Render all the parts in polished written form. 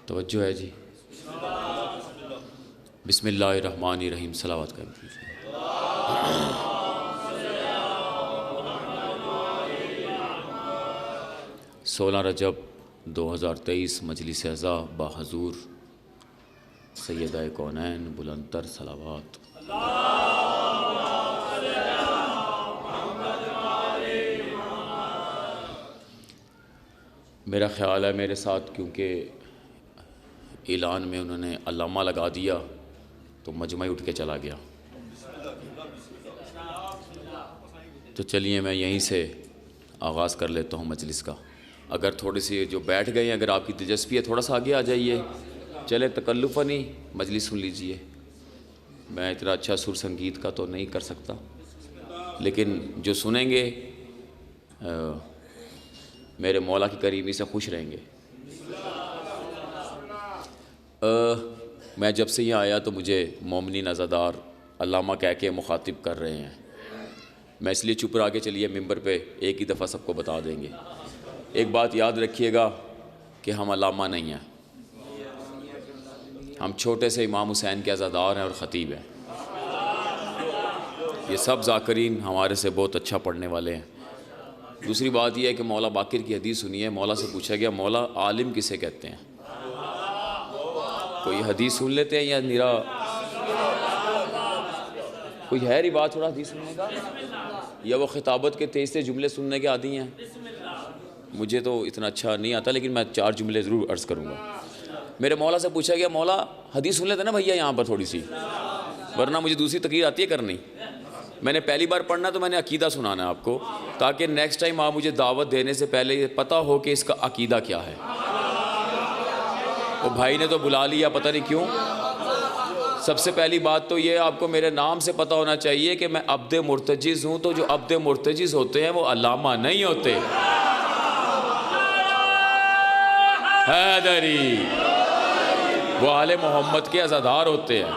तवज्जो है जी। बिस्मिल्लाहिर्रहमानिर्रहीम। सलावत कर दीजिए। 16 रजब 2023 मजलिस अज़ा बाहजूर सैयदा कौनैन बुलंदतर सलावत। मेरा ख़्याल है मेरे साथ क्योंकि ऐलान में उन्होंने अल्लामा लगा दिया तो मजमा ही उठ के चला गया। तो चलिए मैं यहीं से आगाज़ कर लेता हूँ मजलिस का। अगर थोड़ी सी जो बैठ गए हैं, अगर आपकी दिलचस्पी है थोड़ा सा आगे आ जाइए। चले तकल्लुफ़ नहीं, मजलिस सुन लीजिए। मैं इतना अच्छा सुर संगीत का तो नहीं कर सकता, लेकिन जो सुनेंगे मेरे मौला की करीमी से खुश रहेंगे। मैं जब से यहाँ आया तो मुझे मोमिनीन अज़ादार अल्लामा कह के मुखातिब कर रहे हैं। मैं इसलिए चुप रहा के चलिए मिंबर पे एक ही दफ़ा सबको बता देंगे। एक बात याद रखिएगा कि हम अल्लामा नहीं हैं, हम छोटे से इमाम हुसैन के अज़ादार हैं और ख़तीब हैं। ये सब ज़ाकिरीन हमारे से बहुत अच्छा पढ़ने वाले हैं। दूसरी बात यह है कि मौला बाकिर की हदीस सुनिए। मौला से पूछा गया, मौला आलिम किसे कहते हैं? कोई हदीस सुन लेते हैं या निरा कोई है ही बात थोड़ा हदीस सुनने का, या वो खिताबत के तेज से जुमले सुनने के आदी हैं? मुझे तो इतना अच्छा नहीं आता, लेकिन मैं 4 जुमले ज़रूर अर्ज़ करूँगा। मेरे मौला से पूछा गया, मौला हदीस सुन लेते ना भैया यहाँ पर थोड़ी सी, वरना मुझे दूसरी तकरीर आती है करनी। मैंने पहली बार पढ़ना तो मैंने अकीदा सुनाना है आपको, ताकि नेक्स्ट टाइम आप मुझे दावत देने से पहले ये पता हो कि इसका अकीदा क्या है। वो भाई ने तो बुला लिया, पता नहीं क्यों। सबसे पहली बात तो ये आपको मेरे नाम से पता होना चाहिए कि मैं अब्द मुर्तजिज़ हूँ। तो जो अब्द मुर्तजिज़ होते हैं वो अल्लामा नहीं होते। हैदरी वो आले मोहम्मद के अज़ादार होते हैं।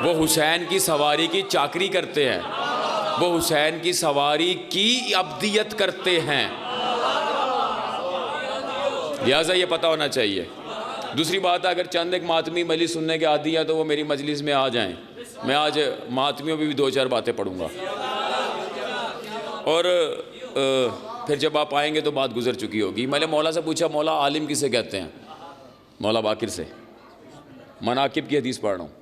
वो हुसैन की सवारी की चाकरी करते हैं, वो हुसैन की सवारी की अब्दियत करते हैं। लिहाजा ये पता होना चाहिए। दूसरी बात है, अगर चंद एक मातमी मजलिस सुनने के आदी है तो वो मेरी मजलिस में आ जाएं। मैं आज मातमियों पर भी 2-4 बातें पढ़ूंगा, और फिर जब आप आएंगे तो बात गुजर चुकी होगी। मैंने मौला से पूछा, मौला आलिम किसे कहते हैं? मौला बाकिर से। मनाकिब की हदीस पढ़ रहा हूँ,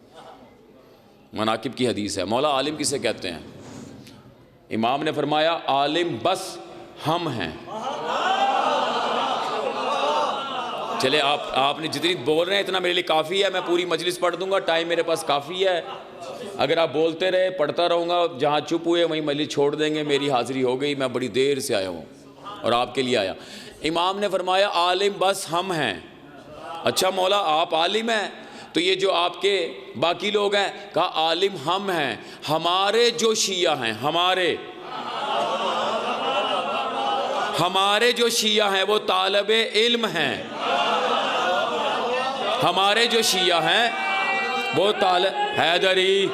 मनाकिब की हदीस है। मौला आलिम किसे कहते हैं? इमाम ने फरमाया, आलिम बस हम हैं। चले आपने जितनी बोल रहे हैं इतना मेरे लिए काफ़ी है। मैं पूरी मजलिस पढ़ दूंगा, टाइम मेरे पास काफ़ी है। अगर आप बोलते रहे पढ़ता रहूँगा, जहाँ चुप हुए वहीं मजलिस छोड़ देंगे। मेरी हाज़िरी हो गई, मैं बड़ी देर से आया हूँ और आपके लिए आया। इमाम ने फरमाया, आलिम बस हम हैं। अच्छा मौला आप आलिम हैं, तो ये जो आपके बाकी लोग हैं, कहा आलिम हम हैं। हमारे जो शिया हैं, हमारे जो शिया हैं वो तालिबे इल्म हैं। हमारे जो शिया हैं वो हैदरी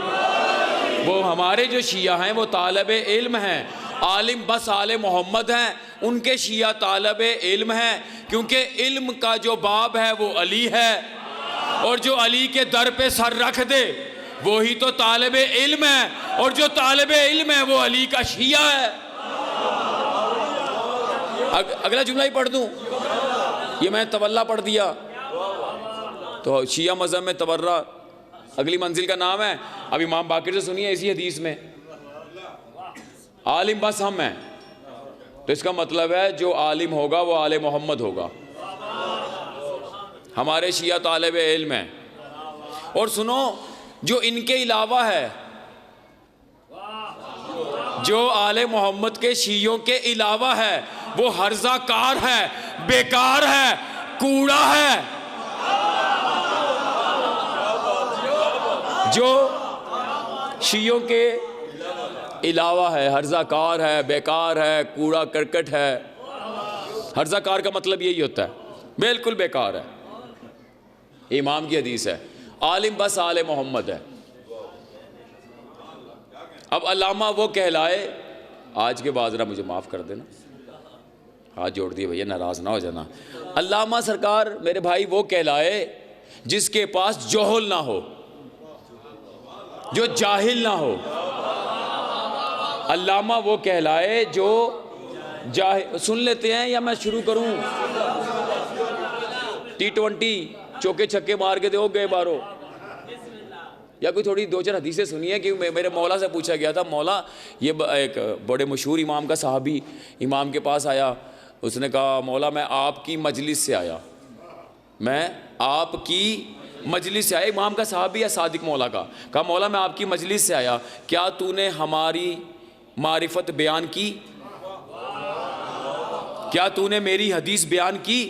वो हमारे जो शिया हैं वो तालिबे इल्म हैं। आलिम बस आले मोहम्मद हैं, उनके शिया तालिबे इल्म हैं, क्योंकि इल्म का जो बाब है वो अली है, और जो अली के दर पे सर रख दे वो ही तो तालिबे इल्म है, और जो तालिबे इल्म है वो अली का शिया है। अगला जुमला ही पढ़ दूं, ये मैं तवल्ला पढ़ दिया तो शिया मज़हब में तवर्रा अगली मंजिल का नाम है। अब इमाम बाकिर से सुनिए इसी हदीस में, आलिम बस हम हैं, तो इसका मतलब है जो आलिम होगा वो आले मोहम्मद होगा। हमारे शिया तालिबे इल्म हैं। और सुनो, जो इनके अलावा है, जो आले मोहम्मद के शियों के अलावा है, वो हर्जाकार है, बेकार है, कूड़ा है। जो शियों के अलावा है, हर्जाकार है, बेकार है, कूड़ा करकट है। हर्जाकार का मतलब यही होता है, बिल्कुल बेकार है। इमाम की हदीस है, आलिम बस आले मोहम्मद है। अब अल्लामा वो कहलाए, आज के बाद जरा मुझे माफ़ कर देना, हाथ जोड़ दिए भैया, नाराज़ ना हो जाना। अल्लामा सरकार मेरे भाई वो कहलाए जिसके पास जोहल ना हो, जो जाहिल ना हो। अल्लामा वो कहलाए जो जाहिल। सुन लेते हैं या मैं शुरू करूं? T20 चौके छक्के मार के दो गए बारो, या कोई थोड़ी दो चार हदीसें सुनिए। कि मेरे मौला से पूछा गया था, मौला ये एक बड़े मशहूर इमाम का सहाबी इमाम के पास आया, उसने कहा मौला मैं आपकी मजलिस से आया, मैं आपकी मजलिस से आया। इमाम का सहाबी है सादिक मौला का। कहा मौला मैं आपकी मजलिस से आया, क्या तूने हमारी मारिफत बयान की, क्या तूने मेरी हदीस बयान की?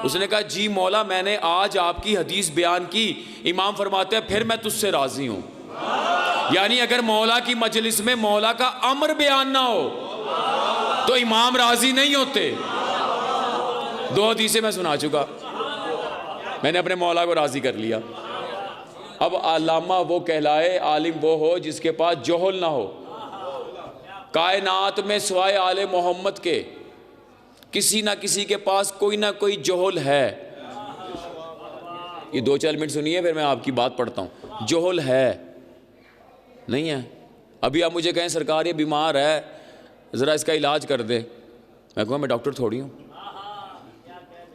उसने कहा जी मौला मैंने आज आपकी हदीस बयान की। इमाम फरमाते हैं फिर मैं तुझसे राजी हूं। यानी अगर मौला की मजलिस में मौला का अमर बयान ना हो तो इमाम राजी नहीं होते। 2 हदीसें मैं सुना चुका, मैंने अपने मौला को राजी कर लिया। अब अल्लामा वो कहलाए, आलिम वो हो जिसके पास जोहल ना हो। कायनात में सिवाय आले मोहम्मद के किसी ना किसी के पास कोई ना कोई जोहल है। ये 2-4 मिनट सुनिए फिर मैं आपकी बात पढ़ता हूँ। जोहल है, नहीं है? अभी आप मुझे कहें सरकार ये बीमार है ज़रा इसका इलाज कर दे, मैं कहूँ मैं डॉक्टर थोड़ी हूँ।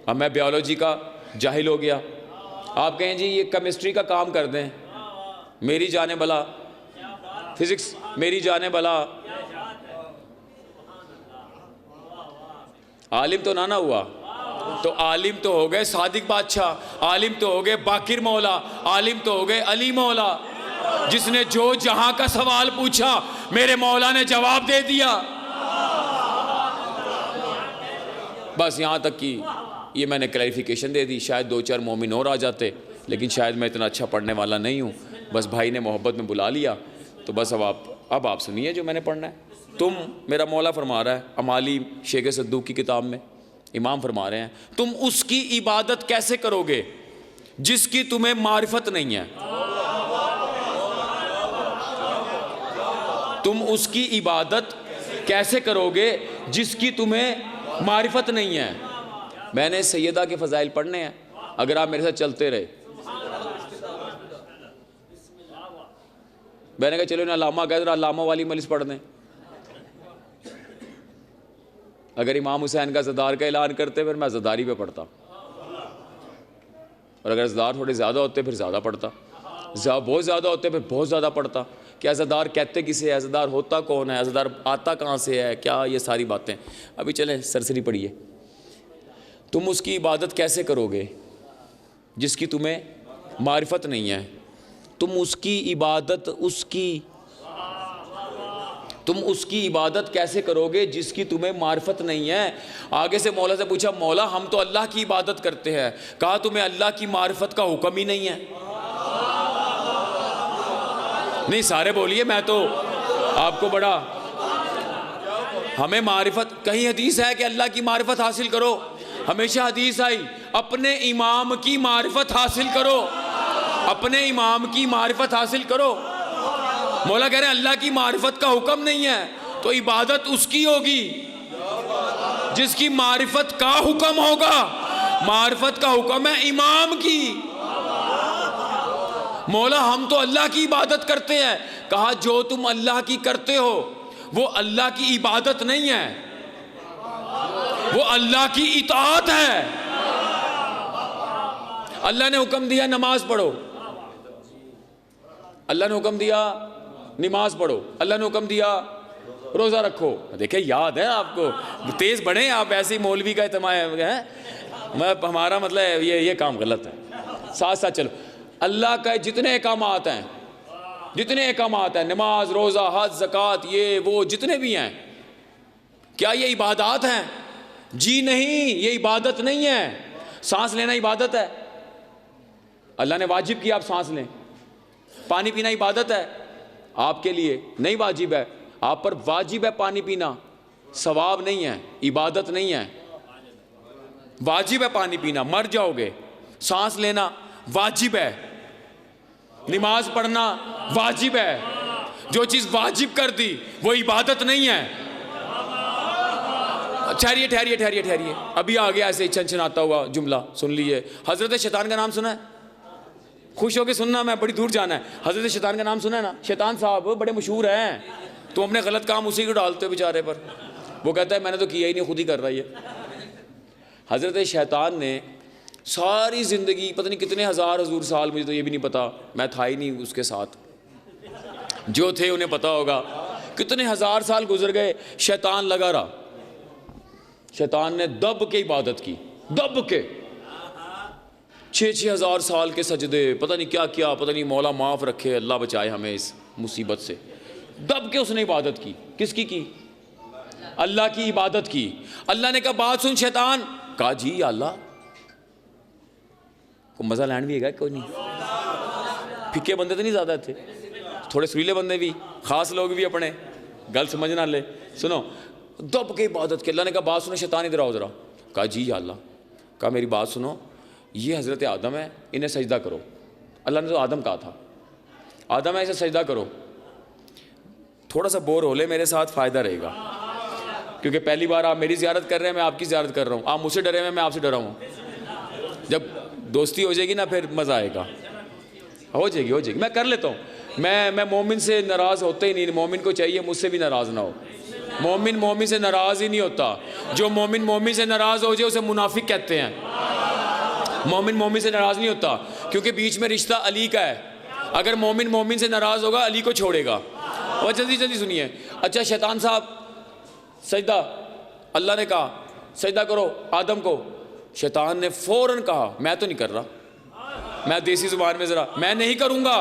अब मैं बायोलॉजी का जाहिल हो गया, आप कहें जी ये केमिस्ट्री का काम कर दें, मेरी जाने भला, फिज़िक्स मेरी जाने भला। आलिम तो ना हुआ, तो आलिम तो हो गए सादिक बादशाह, आलिम तो हो गए बाकिर मौला, आलिम तो हो गए अली मौला, जिसने जो जहां का सवाल पूछा मेरे मौला ने जवाब दे दिया। बस यहां तक कि ये मैंने क्लैरिफिकेशन दे दी। शायद 2-4 मोमिन और आ जाते, लेकिन शायद मैं इतना अच्छा पढ़ने वाला नहीं हूँ। बस भाई ने मोहब्बत में बुला लिया, तो बस अब आप सुनिए जो मैंने पढ़ना है। तुम, मेरा मौला फरमा रहा है अमाली शेख सद्दूक की किताब में, इमाम फरमा रहे हैं तुम उसकी इबादत कैसे करोगे जिसकी तुम्हें मारिफत नहीं है। तुम उसकी इबादत कैसे करोगे जिसकी तुम्हें मारिफत नहीं है। मैंने सैयदा के फ़ज़ाइल पढ़ने हैं, अगर आप मेरे साथ चलते रहे। मैंने कहा चलो ना अल्लामा गए, अल्लामा वाली मजलिस पढ़ दें। अगर इमाम हुसैन का ज़दार का ऐलान करते फिर मैं ज़दारी पे पढ़ता, और अगर ज़दार थोड़े ज़्यादा होते फिर ज़्यादा पढ़ता, बहुत ज़्यादा होते फिर बहुत ज़्यादा पढ़ता। क्या ज़दार कहते किसे है, ज़दार होता कौन है, ज़दार आता कहाँ से है, क्या ये सारी बातें। अभी चलें सरसरी पढ़िए। तुम उसकी इबादत कैसे करोगे जिसकी तुम्हें मारिफत नहीं है। तुम उसकी इबादत कैसे करोगे जिसकी तुम्हें मारिफत नहीं है। आगे से मौला से पूछा मौला हम तो अल्लाह की इबादत करते हैं, कहा तुम्हें अल्लाह की मारिफत का हुक्म ही नहीं है। नहीं सारे बोलिए, मैं तो आपको बड़ा, हमें मारिफत, कहीं हदीस है कि अल्लाह की मारिफत हासिल करो? हमेशा हदीस आई अपने इमाम की मारिफत हासिल करो, अपने इमाम की मारिफत हासिल करो। मौला कह रहे हैं अल्लाह की मारिफत का हुक्म नहीं है, तो इबादत उसकी होगी जिसकी मारिफत का हुक्म होगा। मारिफत का हुक्म है इमाम की। मौला हम तो अल्लाह की इबादत करते हैं, कहा जो तुम अल्लाह की करते हो वो अल्लाह की इबादत नहीं है, वो अल्लाह की इताअत है। अल्लाह ने हुक्म दिया नमाज पढ़ो, अल्लाह ने हुक्म दिया नमाज पढ़ो, अल्लाह ने हुक्म दिया रोज़ा रखो। देखिए याद है आपको, तेज़ बढ़े आप, ऐसे ही मौलवी का इत्तेमाम है। मैं हमारा मतलब ये काम गलत है। साथ साथ चलो, अल्लाह का जितने अहकामात हैं, जितने अहकामात हैं, नमाज रोज़ा हज ज़कात ये वो जितने भी हैं, क्या ये इबादत हैं? जी नहीं, ये इबादत नहीं है। सांस लेना इबादत है, अल्लाह ने वाजिब किया आप सांस लें। पानी पीना इबादत है, आपके लिए नहीं वाजिब है, आप पर वाजिब है पानी पीना, सवाब नहीं है, इबादत नहीं है। वाजिब है पानी पीना, मर जाओगे। सांस लेना वाजिब है, नमाज पढ़ना वाजिब है। जो चीज़ वाजिब कर दी वो इबादत नहीं है। ठहरिए ठहरिए ठहरिए ठहरिए, अभी आ गया ऐसे छनछनाता हुआ जुमला, सुन लीजिए। हजरत शैतान का नाम सुना है? खुश होकर सुनना, मैं बड़ी दूर जाना है। हजरत शैतान का नाम सुना है ना? शैतान साहब बड़े मशहूर हैं, तो अपने गलत काम उसी को डालते हो बेचारे पर। वो कहता है मैंने तो किया ही नहीं, खुद ही कर रहा है ये। हजरत शैतान ने सारी ज़िंदगी, पता नहीं कितने हज़ार हजूर साल, मुझे तो ये भी नहीं पता, मैं था ही नहीं उसके साथ, जो थे उन्हें पता होगा, कितने हज़ार साल गुजर गए, शैतान लगा रहा। शैतान ने दब के इबादत की, दब के 6-6 हज़ार साल के सजदे, पता नहीं क्या क्या, पता नहीं, मौला माफ़ रखे, अल्लाह बचाए हमें इस मुसीबत से। दब के उसने इबादत की। किसकी की? अल्लाह की इबादत की। अल्लाह ने कहा बात सुन शैतान। कहा जी अल्लाह को मज़ा लैंड भी है कोई नहीं। फिक्के बंदे तो नहीं ज़्यादा थे, थोड़े सुरीले बंदे भी, ख़ास लोग भी अपने, गल समझना ले। सुनो, दब के इबादत की। अल्लाह ने कहा बात सुनो शैतान, इधर आओ ज़रा। कहा जी अल्लाह। कहा मेरी बात सुनो, ये हज़रत आदम है, इन्हें सजदा करो। अल्लाह ने तो आदम कहा था, आदम है इसे सजदा करो। थोड़ा सा बोर हो ले मेरे साथ, फ़ायदा रहेगा, क्योंकि पहली बार आप मेरी ज़ियारत कर रहे हैं, मैं आपकी ज़ियारत कर रहा हूँ। आप मुझसे डरे हुए, मैं आपसे डरा हूँ। जब दोस्ती हो जाएगी ना फिर मज़ा आएगा। हो जाएगी, हो जाएगी, मैं कर लेता हूँ। मैं मोमिन से नाराज़ होते ही नहीं। मोमिन को चाहिए मुझसे भी नाराज़ ना हो। मोमिन मोमिन से नाराज़ ही नहीं होता। जो मोमिन मोमिन से नाराज़ हो जाए उसे मुनाफिक कहते हैं। मोमिन मोमिन से नाराज़ नहीं होता, क्योंकि बीच में रिश्ता अली का है। अगर मोमिन मोमिन से नाराज़ होगा, अली को छोड़ेगा। और जल्दी जल्दी सुनिए। अच्छा शैतान साहब सजदा, अल्लाह ने कहा सजदा करो आदम को। शैतान ने फ़ौरन कहा मैं तो नहीं कर रहा। मैं देसी ज़ुबान में ज़रा, मैं नहीं करूँगा,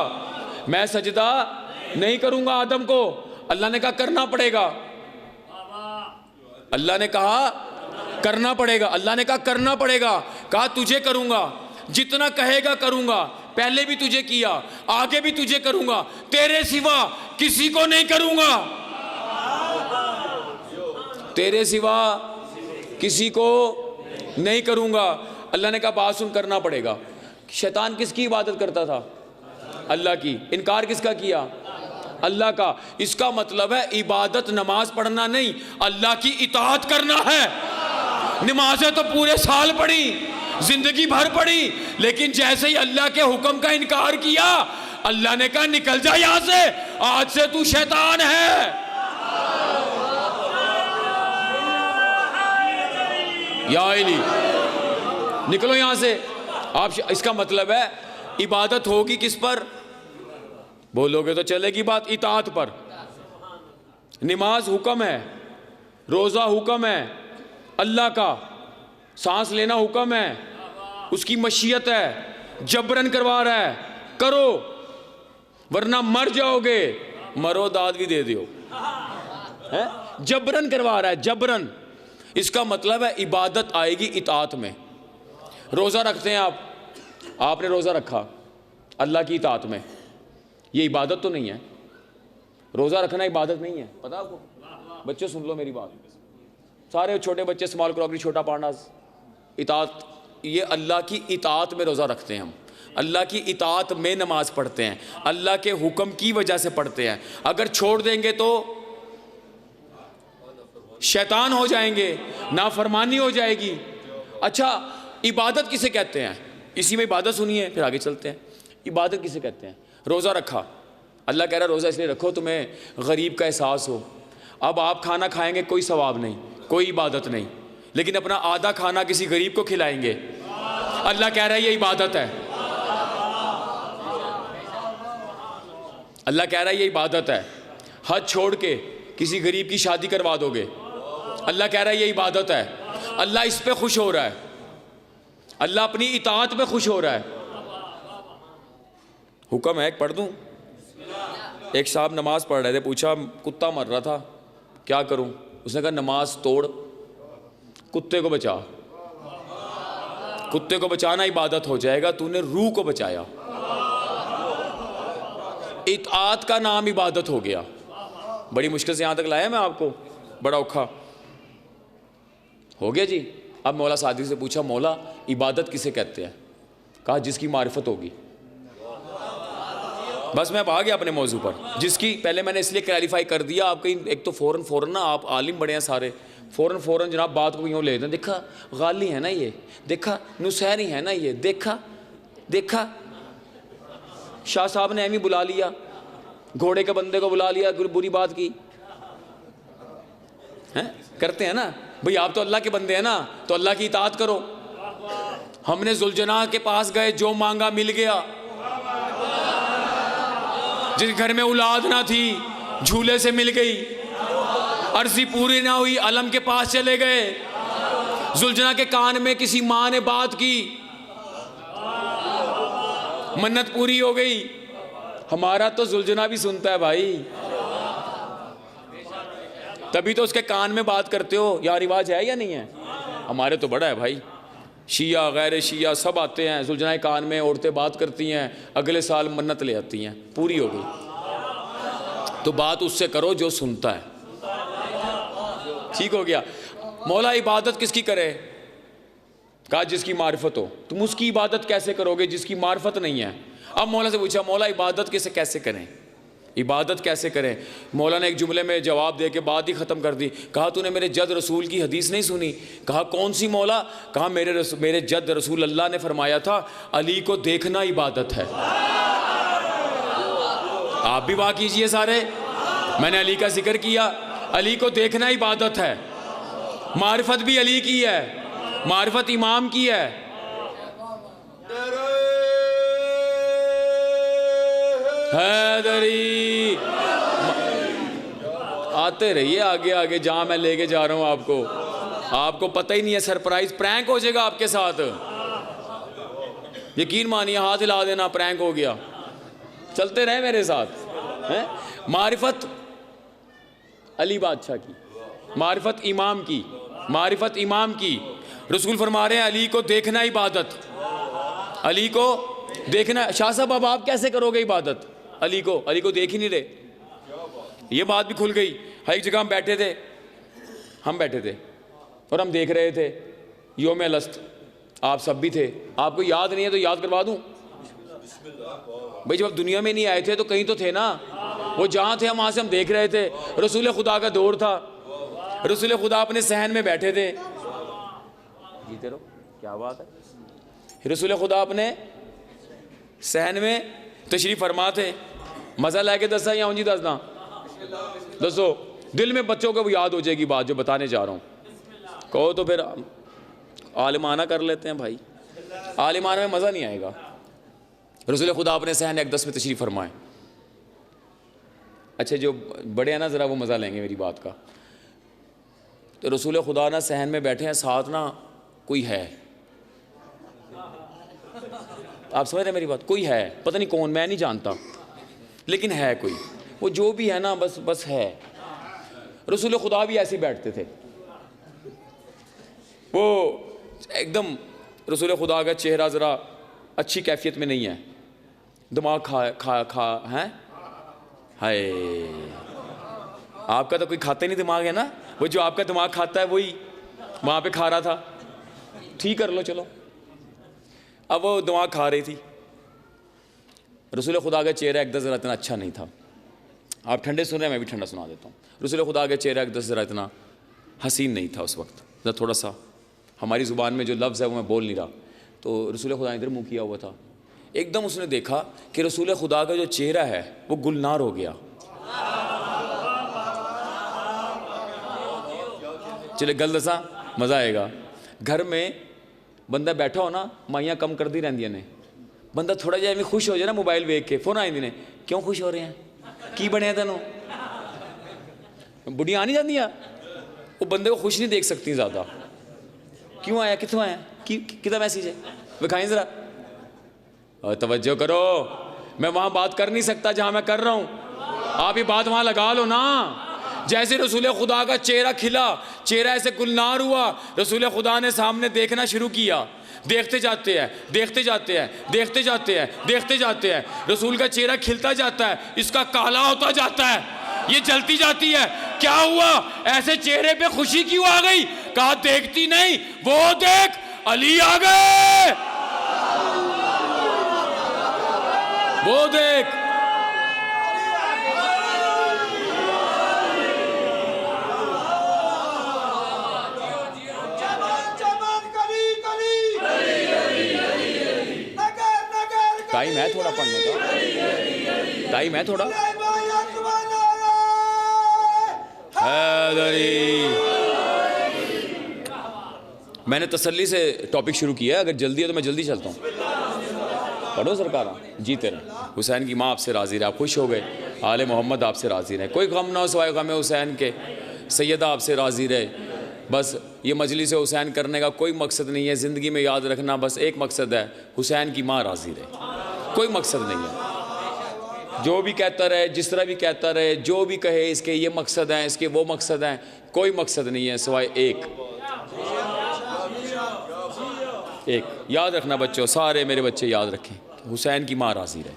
मैं सजदा नहीं करूँगा आदम को। अल्लाह ने कहा करना पड़ेगा। अल्लाह ने कहा करना पड़ेगा। अल्लाह ने कहा करना पड़ेगा। कहा तुझे करूँगा, जितना कहेगा करूँगा। पहले भी तुझे किया, आगे भी तुझे करूँगा, तेरे सिवा किसी को नहीं करूँगा। तेरे सिवा किसी को नहीं करूँगा। अल्लाह ने कहा बात सुन, करना पड़ेगा। शैतान किसकी इबादत करता था? अल्लाह की। इनकार किसका किया? अल्लाह का। इसका मतलब है इबादत नमाज पढ़ना नहीं, अल्लाह की इताअत करना है। नमाजें तो पूरे साल पढ़ी, जिंदगी भर पढ़ी, लेकिन जैसे ही अल्लाह के हुक्म का इनकार किया, अल्लाह ने कहा निकल जा यहां से, आज से तू शैतान है। या इली, निकलो यहां से आप। इसका मतलब है इबादत होगी किस पर? बोलोगे तो चलेगी बात, इताअत पर। नमाज हुक्म है, रोज़ा हुक्म है अल्लाह का, सांस लेना हुक्म है, उसकी मशीयत है, जबरन करवा रहा है, करो वरना मर जाओगे। मरो दाद भी दे दियो, है? जबरन करवा रहा है, जबरन। इसका मतलब है इबादत आएगी इताअत में। रोज़ा रखते हैं आप, आपने रोज़ा रखा अल्लाह की इताअत में, ये इबादत तो नहीं है। रोज़ा रखना इबादत नहीं है, पता आपको? बच्चे सुन लो मेरी बात, सारे छोटे बच्चे, स्मॉल क्रॉकरी, छोटा पांडास, इताअत, ये अल्लाह की इताअत में रोज़ा रखते हैं हम, अल्लाह की इताअत में नमाज पढ़ते हैं, अल्लाह के हुक्म की वजह से पढ़ते हैं। अगर छोड़ देंगे तो शैतान हो जाएंगे, नाफरमानी हो जाएगी। अच्छा इबादत किसे कहते हैं? इसी में इबादत सुनिए, फिर आगे चलते हैं। इबादत किसे कहते हैं? रोज़ा रखा, अल्लाह कह रहा है रोज़ा इसलिए रखो तुम्हें गरीब का एहसास हो। अब आप खाना खाएंगे, कोई सवाब नहीं, कोई इबादत नहीं, लेकिन अपना आधा खाना किसी गरीब को खिलाएंगे, अल्लाह कह रहा है ये इबादत है। अल्लाह कह रहा है ये इबादत है। हज छोड़ के किसी गरीब की शादी करवा दोगे, अल्लाह कह रहा है ये इबादत है। अल्लाह इस पे खुश हो रहा है, अल्लाह अपनी इताअत पे खुश हो रहा है। हुक्म है, पढ़ दूं? एक साहब नमाज पढ़ रहे थे, पूछा कुत्ता मर रहा था, क्या करूं? उसने कहा नमाज तोड़, कुत्ते को बचा। कुत्ते को बचाना इबादत हो जाएगा, तूने रूह को बचाया। इताअत का नाम इबादत हो गया। बड़ी मुश्किल से यहां तक लाया मैं आपको, बड़ा औखा हो गया जी। अब मौला सादी से पूछा मौला इबादत किसे कहते हैं? कहा जिसकी मारिफत होगी। बस मैं अब आ गया अपने मौजू पर, जिसकी, पहले मैंने इसलिए क्लैरिफाई कर दिया आपके, एक तो फ़ौरन ना आप आलिम बड़े हैं सारे, फ़ौरन जनाब बात को यूँ लेते हैं, देखा गाली है ना ये, देखा नुसैरी है ना ये, देखा शाह साहब ने एमी बुला लिया, घोड़े के बंदे को बुला लिया, बुरी बात की हैं, करते हैं ना भाई। आप तो अल्लाह के बंदे हैं ना, तो अल्लाह की इताअत करो। हमने जुलजना के पास गए, जो मांगा मिल गया। जिस घर में औलाद ना थी झूले से मिल गई, अर्जी पूरी ना हुई अलम के पास चले गए। जुलजना के कान में किसी माँ ने बात की, मन्नत पूरी हो गई। हमारा तो जुलजना भी सुनता है भाई, तभी तो उसके कान में बात करते हो। यहाँ रिवाज है या नहीं है? हमारे तो बड़ा है भाई। शिया गैर शिया सब आते हैं, जुलजना कान में औरतें बात करती हैं, अगले साल मन्नत ले आती हैं, पूरी हो गई। तो बात उससे करो जो सुनता है, ठीक हो गया। मौला इबादत किसकी करे? कहा जिसकी मारिफत हो। तुम उसकी इबादत कैसे करोगे जिसकी मारिफत नहीं है? अब मौला से पूछा, मौला इबादत कैसे करें, इबादत कैसे करें? मौला ने एक जुमले में जवाब दे के बात ही ख़त्म कर दी। कहा तूने मेरे जद रसूल की हदीस नहीं सुनी? कहा कौन सी मौला? कहा मेरे जद रसूल अल्लाह ने फरमाया था अली को देखना इबादत है। आप भी वाह कीजिए सारे, मैंने अली का जिक्र किया, अली को देखना इबादत है। मारिफत भी अली की है, मारिफत इमाम की है। हैदरी आते रहिए आगे आगे, जहां मैं लेके जा रहा हूं आपको पता ही नहीं है। सरप्राइज प्रैंक हो जाएगा आपके साथ, यकीन मानिए। हाथ हिला देना, प्रैंक हो गया। चलते रहे मेरे साथ हैं। मारिफत अली बादशाह की, मारिफत इमाम की, मारिफत इमाम की। रसूल फरमा रहे हैं अली को देखना इबादत, अली को देखना। शाह साहब अब आप कैसे करोगे इबादत? अली को देख ही नहीं रहे। ये बात भी खुल गई। हर एक जगह हम बैठे थे और हम देख रहे थे योम अलस्त, आप सब भी थे। आपको याद नहीं है तो याद करवा दूं भाई, जब आप दुनिया में नहीं आए थे तो कहीं तो थे ना। वो जहाँ थे हम वहाँ से हम देख रहे थे। रसूल खुदा का दौर था, रसूल खुदा अपने सहन में बैठे थे। जीते रहो, क्या बात है। रसूल खुदा अपने सहन में तशरीफ फरमा थे। मज़ा लैके दसा या उंजी दसना? दसो, दिल में बच्चों को याद हो जाएगी बात जो बताने जा रहा हूँ। कहो तो फिर आलिमाना कर लेते हैं भाई, आलिमाना में मज़ा नहीं आएगा। रसूल खुदा अपने सहन अक़दस में तशरीफ़ फरमाए। अच्छा जो बड़े हैं ना ज़रा वो मज़ा लेंगे मेरी बात का। तो रसूल खुदा ना सहन में बैठे हैं, साथ ना कोई है। आप समझ रहे हैं मेरी बात? कोई है, पता नहीं कौन, मैं नहीं जानता, लेकिन है कोई। वो जो भी है ना बस है। रसूल खुदा भी ऐसे बैठते थे। वो एकदम रसूल खुदा का चेहरा ज़रा अच्छी कैफियत में नहीं है, दिमाग खा हैं। हाय, आपका तो कोई खाते नहीं दिमाग है ना, वो जो आपका दिमाग खाता है वही वहाँ पे खा रहा था। ठीक कर लो चलो। अब वो दिमाग खा रही थी। रसूल खुदा का चेहरा एकदम ज़रा इतना अच्छा नहीं था। आप ठंडे सुन रहे हैं, मैं भी ठंडा सुना देता हूँ। रसूल खुदा का चेहरा एकदम ज़रा इतना हसीन नहीं था उस वक्त। ज़रा थोड़ा सा हमारी ज़ुबान में जो लफ्ज़ है वो मैं बोल नहीं रहा। तो रसूल खुदा इधर मुँह किया हुआ था। एकदम उसने देखा कि रसूल खुदा का जो चेहरा है वो गुलनार हो गया। चले गल दसा, मज़ा आएगा। घर में बंदा बैठा हो ना, माइयाँ कम कर दी रहंदियां ने। बंदा थोड़ा जिहा खुश हो जाए ना, मोबाइल वेख के फोन आए ने, क्यों खुश हो रहे हैं, की बने तेनों? बुढ़िया आ नहीं जाती, वो बंदे को खुश नहीं देख सकती ज़्यादा। क्यों आया, कितों आया, कितना मैसेज है, दिखाएं ज़रा, तवज्जो करो। मैं वहाँ बात कर नहीं सकता जहाँ मैं कर रहा हूँ, आप ये बात वहाँ लगा लो ना। जैसे रसूल खुदा का चेहरा खिला, चेहरा ऐसे गुलनार हुआ, रसूल खुदा ने सामने देखना शुरू किया। देखते जाते हैं, देखते जाते हैं, देखते जाते हैं, देखते जाते हैं। रसूल का चेहरा खिलता जाता है, इसका काला होता जाता है, ये जलती जाती है। क्या हुआ, ऐसे चेहरे पे खुशी क्यों आ गई? कहा देखती नहीं, वो देख अली आ गए, वो देख। टाइम है थोड़ा पढ़ने का, टाइम है थोड़ा। मैंने तसल्ली से टॉपिक शुरू किया है, अगर जल्दी है तो मैं जल्दी चलता हूँ। पढ़ो सरकार, जीते रहे। हुसैन की माँ आपसे राज़ी रहे, आप खुश हो गए। आले मोहम्मद आपसे राज़ी रहे, कोई गम ना हो सिवाय गम हुसैन के। सैयदा आपसे राज़ी रहे। बस ये मजलिस हुसैन करने का कोई मकसद नहीं है, ज़िंदगी में याद रखना बस एक मकसद है, हुसैन की माँ राज़ी रहे, कोई मकसद नहीं है। जो भी कहता रहे, जिस तरह भी कहता रहे, जो भी कहे इसके ये मकसद हैं, इसके वो मकसद हैं, कोई मकसद नहीं है सिवाय एक। याद रखना बच्चों, सारे मेरे बच्चे याद रखें, हुसैन की माँ राज़ी रहे।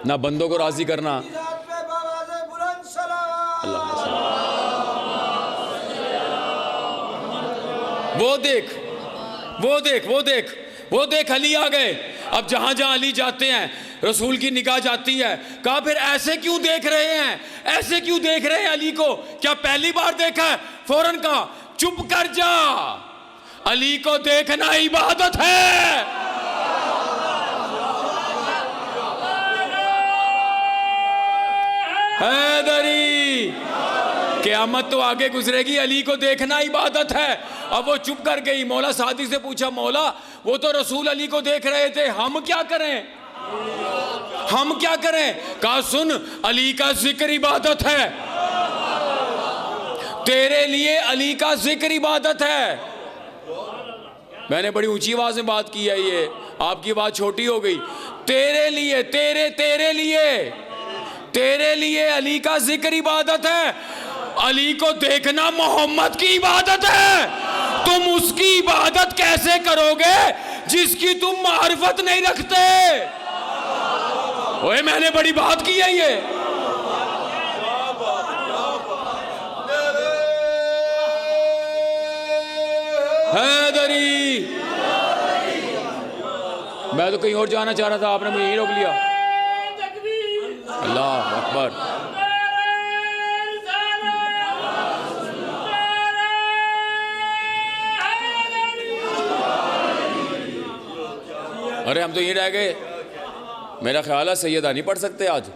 ना बंदों को राज़ी करना। वो देख वो देख वो देख वो देख, अली आ गए। अब जहां जहां अली जाते हैं रसूल की निगाह जाती है। कहा फिर ऐसे क्यों देख रहे हैं, ऐसे क्यों देख रहे हैं अली को? क्या पहली बार देखा है? फौरन कहा चुप कर जा, अली को देखना इबादत है। हैदरी, क़यामत तो आगे गुजरेगी, अली को देखना इबादत है। अब वो चुप कर गई। मौला सादी से पूछा, मौला वो तो रसूल अली को देख रहे थे, हम क्या करें, हम क्या करें? कहा सुन, अली का जिक्र इबादत है, तेरे लिए अली का जिक्र इबादत है। मैंने बड़ी ऊंची आवाज में बात की है, ये आपकी आवाज छोटी हो गई। तेरे लिए, तेरे लिए अली का जिक्र इबादत है। अली को देखना मोहम्मद की इबादत है। तुम उसकी इबादत कैसे करोगे जिसकी तुम मारिफत नहीं रखते? ओए मैंने बड़ी बात की है ये। हैदरी, मैं तो कहीं और जाना चाह रहा था, आपने मुझे यहीं रोक लिया। अल्लाह अकबर। अरे हम तो यहीं रह गए। मेरा ख्याल है सैयदा नहीं पढ़ सकते आज,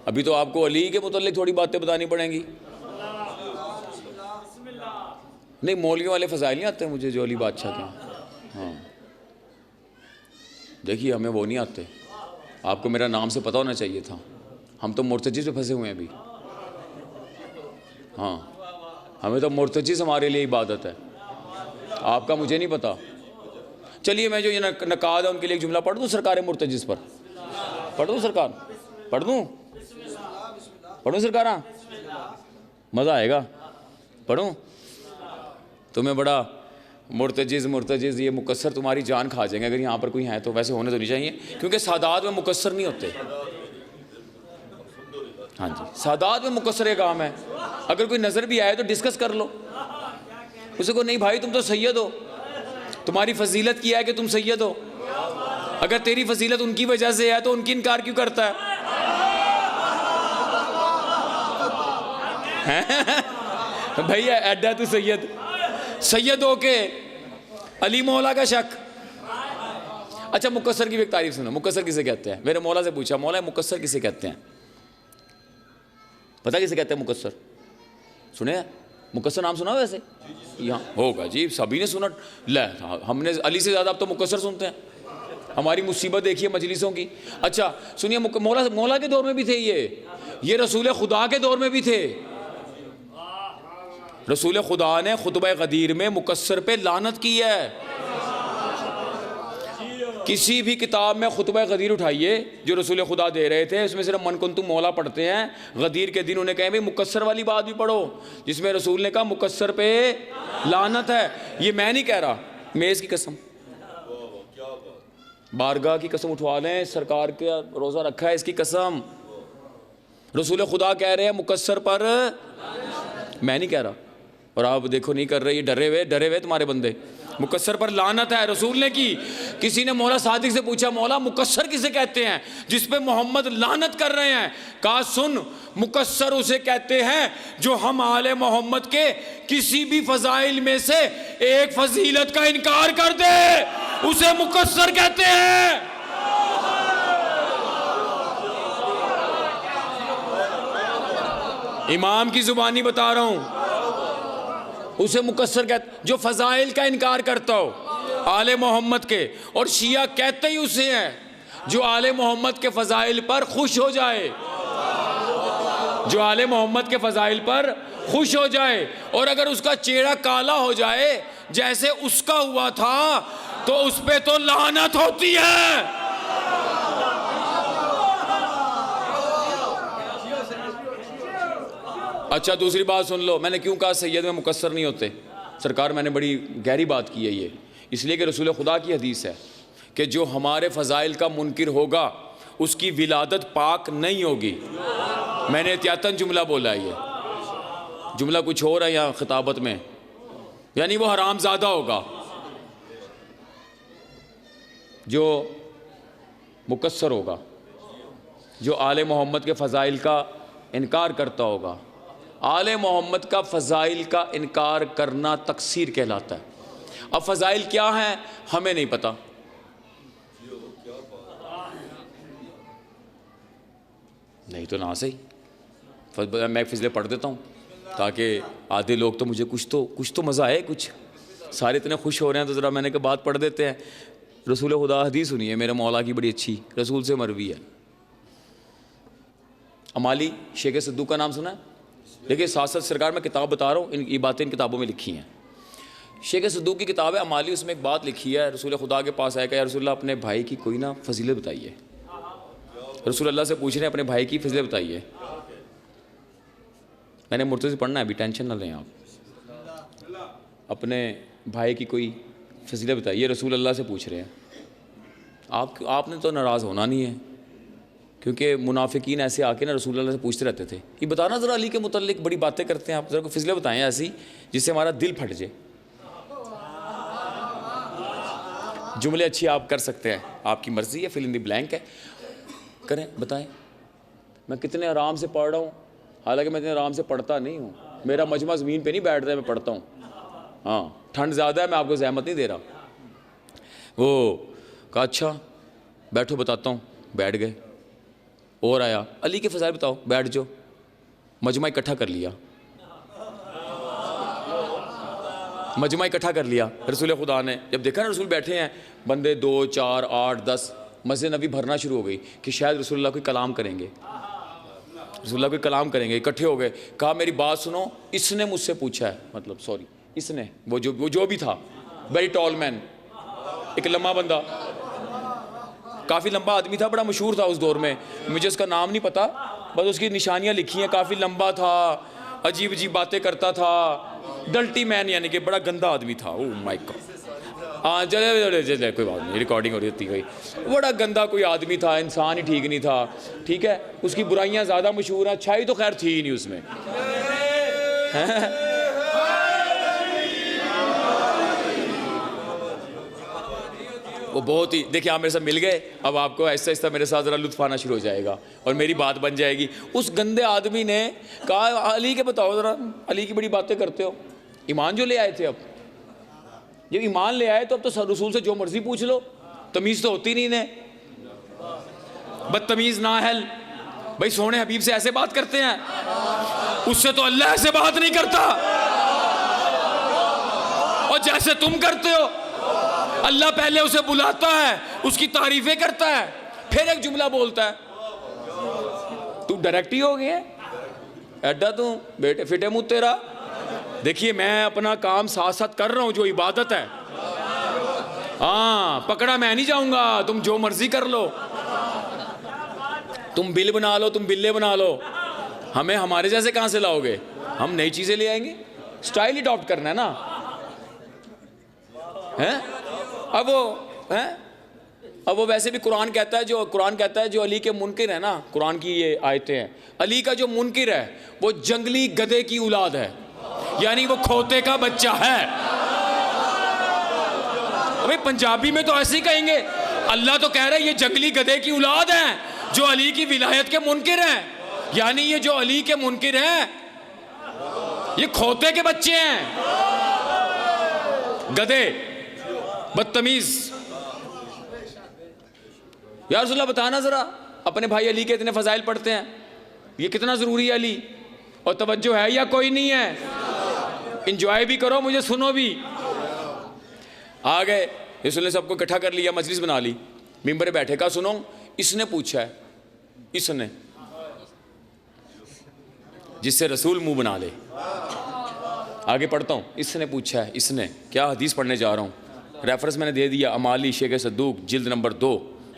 अभी तो आपको अली के मुतल्लिक थोड़ी बातें बतानी पड़ेंगी। नहीं, मौलवी वाले फजाइल नहीं आते मुझे जो अली बादशाह के। हाँ देखिए, हमें वो नहीं आते। आपको मेरा नाम से पता होना चाहिए था। हम तो मुर्तजी से फंसे हुए हैं अभी। हाँ, हमें तो मुर्तजी हमारे लिए इबादत है, आपका मुझे नहीं पता। चलिए मैं जो ये नकाद है उनके लिए एक जुमला पढ़ दूँ सरकार मुर्तजिस पर। पढ़ दूँ सरकार, पढ़ दूँ, पढ़ूँ सरकार? मज़ा आएगा, पढ़ूँ? तुम्हें बड़ा मुर्तजिज़ ये मुकस्सर तुम्हारी जान खा जाएंगे अगर यहाँ पर कोई है तो। वैसे होने तो नहीं चाहिए, क्योंकि सादात में मुकस्सर नहीं होते। हाँ जी, सादात में मुकस्सर का काम है। अगर कोई नज़र भी आए तो डिस्कस कर लो। उसे को नहीं भाई तुम तो सैयद हो, तुम्हारी फजीलत किया है कि तुम सैयद हो। अगर तेरी फजीलत उनकी वजह से है तो उनकी इनकार क्यों करता है? भैया एड्डा तू सैयद हो के अली मौला का शक। अच्छा मुकस्सर की भी एक तारीफ सुनो। मुकस्सर किसे कहते हैं? मेरे मौला से पूछा, मौला मुकस्सर किसे कहते हैं? पता किसे कहते हैं मुकस्सर? सुने मुकस्सर नाम सुना वैसे? यहाँ होगा जी, सभी ने सुना। ले हमने अली से ज़्यादा अब तो मुकस्सर सुनते हैं। हमारी मुसीबत देखिए मजलिसों की। अच्छा सुनिए, मौला के दौर में भी थे ये रसूल खुदा के दौर में भी थे। रसूल खुदा ने खुतबा गदीर में मुकस्सर पे लानत की है। किसी भी किताब में खुतबा गदीर उठाइए जो रसूल खुदा दे रहे थे, उसमें सिर्फ मन कुंतु मौला पढ़ते हैं। गदीर के दिन उन्हें कहें भाई मुकस्सर वाली बात भी पढ़ो, जिसमें रसूल ने कहा मुकस्सर पे लानत है। ये मैं नहीं कह रहा, मेज़ की कसम, बारगाह की कसम उठवा लें, सरकार के रोज़ा रखा है इसकी कसम। रसूल खुदा कह रहे हैं मुकस्सर पर, मैं नहीं कह रहा। और आप देखो नहीं कर रहे, ये डरे हुए तुम्हारे बंदे। मुकस्सर पर लानत है, रसूल ने की। किसी ने मौला सादिक से पूछा, मौला मुकस्सर किसे कहते हैं जिस पे मोहम्मद लानत कर रहे हैं? कहा सुन, मुकस्सर उसे कहते हैं जो हम आले मोहम्मद के किसी भी फजाइल में से एक फजीलत का इनकार कर दे, उसे मुकस्सर कहते हैं। इमाम की जुबानी बता रहा हूं, उसे मुकस्सर कहते जो फजाइल का इनकार करता हो आले मोहम्मद के, और शिया कहते ही उसे हैं जो आले मोहम्मद के फजाइल पर खुश हो जाए, जो आले मोहम्मद के फजाइल पर खुश हो जाए, और अगर उसका चेहरा काला हो जाए जैसे उसका हुआ था तो उस पे तो लानत होती है। अच्छा दूसरी बात सुन लो, मैंने क्यों कहा सैयद में मुकस्सर नहीं होते सरकार, मैंने बड़ी गहरी बात की है ये, इसलिए कि रसूल खुदा की हदीस है कि जो हमारे फ़ज़ाइल का मुनकिर होगा उसकी विलादत पाक नहीं होगी। मैंने एहतियातन जुमला बोला है, ये जुमला कुछ और है यहाँ खिताबत में, यानी वो हरामज़ादा होगा जो मुकस्सर होगा, जो आले मोहम्मद के फ़ज़ाइल का इनकार करता होगा। आले मोहम्मद का फ़ज़ाइल का इनकार करना तकसीर कहलाता है। अब फ़ज़ाइल क्या हैं हमें नहीं पता, नहीं तो ना सही मैं फिजले पढ़ देता हूँ ताकि आधे लोग तो मुझे कुछ तो मज़ा आए, कुछ सारे इतने खुश हो रहे हैं तो ज़रा मैंने कहा बात पढ़ देते हैं। रसूल खुदा हदीस सुनिए मेरे मौला की बड़ी अच्छी, रसूल से मरवी है। अमाली शेख सद्दूक का नाम सुना है? देखिए साथ साथ सरकार मैं किताब बता रहा हूँ, ये बातें इन किताबों में लिखी हैं। शेख सद्दूक की किताब है अमाली, उसमें एक बात लिखी है, रसूल खुदा के पास आएगा, या रसूलल्लाह अपने भाई की कोई ना फजीलत बताइए। रसूल अल्लाह से पूछ रहे हैं अपने भाई की फजीलत बताइए। मैंने मुर्तज़ी पढ़ना है, अभी टेंशन ना लें आप, अपने भाई की कोई फजीलत बताइए, रसूल अल्लाह से पूछ रहे हैं। आपने तो नाराज़ होना नहीं है, क्योंकि मुनाफिकीन ऐसे आके ना रसूल अल्लाह से पूछते रहते थे, ये बताना ज़रा अली के मुतल्लिक बड़ी बातें करते हैं आप, ज़रा कोई फजीलत बताएं ऐसी जिससे हमारा दिल फट जाए। जुमले अच्छी आप कर सकते हैं, आपकी मर्ज़ी है, फिल इन द ब्लैंक है, करें बताएं। मैं कितने आराम से पढ़ रहा हूँ, हालांकि मैं इतने आराम से पढ़ता नहीं हूँ, मेरा मजमा ज़मीन पे नहीं बैठता है, मैं पढ़ता हूँ। हाँ ठंड ज़्यादा है, मैं आपको ज़हमत नहीं दे रहा। वो कहा अच्छा बैठो बताता हूँ, बैठ गए, और आया अली के फ़ज़ाइल बताओ, बैठ जाओ, मजमा इकट्ठा कर लिया, मजमा इकट्ठा कर लिया रसूल खुदा ने। जब देखा ना रसूल बैठे हैं, बंदे 2 4 8 10, मस्जिद नबी भरना शुरू हो गई कि शायद रसूलुल्लाह कोई कलाम करेंगे, रसूलुल्लाह कोई कलाम करेंगे। इकट्ठे हो गए, कहा मेरी बात सुनो, इसने मुझसे पूछा है, मतलब सॉरी इसने, वो जो भी था, वेरी टॉल मैन, एक लंबा बंदा, काफ़ी लंबा आदमी था, बड़ा मशहूर था उस दौर में, मुझे उसका नाम नहीं पता, बस उसकी निशानियाँ लिखी हैं, काफ़ी लंबा था, अजीब अजीब बातें करता था, डल्टी मैन यानी कि बड़ा गंदा आदमी था। ओह माय गॉड, हाँ चले कोई बात नहीं, रिकॉर्डिंग हो रही होती कोई, बड़ा गंदा कोई आदमी था, इंसान ही ठीक नहीं था, ठीक है, उसकी बुराइयाँ ज़्यादा मशहूर हैं, अच्छाई तो खैर थी ही नहीं उसमें। वो बहुत ही, देखिए आप मेरे साथ मिल गए, अब आपको ऐसा ऐसा मेरे साथ ज़रा लुत्फ़ आना शुरू हो जाएगा और मेरी बात बन जाएगी। उस गंदे आदमी ने कहा अली के बताओ ज़रा, अली की बड़ी बातें करते हो, ईमान जो ले आए थे, अब जब ईमान ले आए तो अब तो रसूल से जो मर्जी पूछ लो, तमीज़ तो होती नहीं इन्हें, बदतमीज़ नाअहल, भाई सोने हबीब से ऐसे बात करते हैं, उससे तो अल्लाह ऐसे बात नहीं करता, और जैसे तुम करते हो अल्लाह पहले उसे बुलाता है, उसकी तारीफें करता है, फिर एक जुमला बोलता है। तू डायरेक्ट ही हो गया एडा, तू बेटे फिटे मुँह तेरा। देखिए मैं अपना काम साथ साथ कर रहा हूं, जो इबादत है, हाँ पकड़ा मैं नहीं जाऊंगा, तुम जो मर्जी कर लो, तुम बिल बना लो, तुम बिल्ले बना लो, हमें हमारे जैसे कहां से लाओगे, हम नई चीजें ले आएंगे, स्टाइल ही अडॉप्ट करना है ना, हैं? अब वो वैसे भी कुरान कहता है जो अली के मुनकिर है ना, कुरान की ये आयतें हैं, अली का जो मुनकिर है वो जंगली गधे की औलाद है, यानी वो खोते का बच्चा है। अबे पंजाबी में तो ऐसे ही कहेंगे, अल्लाह तो कह रहा है ये जंगली गधे की औलाद है जो अली की विलायत के मुनकिर हैं, यानी ये जो अली के मुनकिर हैं ये खोते के बच्चे हैं, गधे, बदतमीज। या रसूलल्लाह बताना जरा, अपने भाई अली के इतने फजाइल पढ़ते हैं, ये कितना जरूरी है अली, और तवज्जो है या कोई नहीं है? इंजॉय भी करो, मुझे सुनो भी। आ गए, रसूल ने सबको इकट्ठा कर लिया, मजलिस बना ली, मिंबर पे बैठे, कहा सुनो, इसने पूछा है, इसने, जिससे रसूल मुंह बना ले। आगे पढ़ता हूँ, इसने पूछा है, इसने क्या हदीस पढ़ने जा रहा हूँ, रेफरेंस मैंने दे दिया, अमाली शेख सद्दूक जिल्द नंबर 2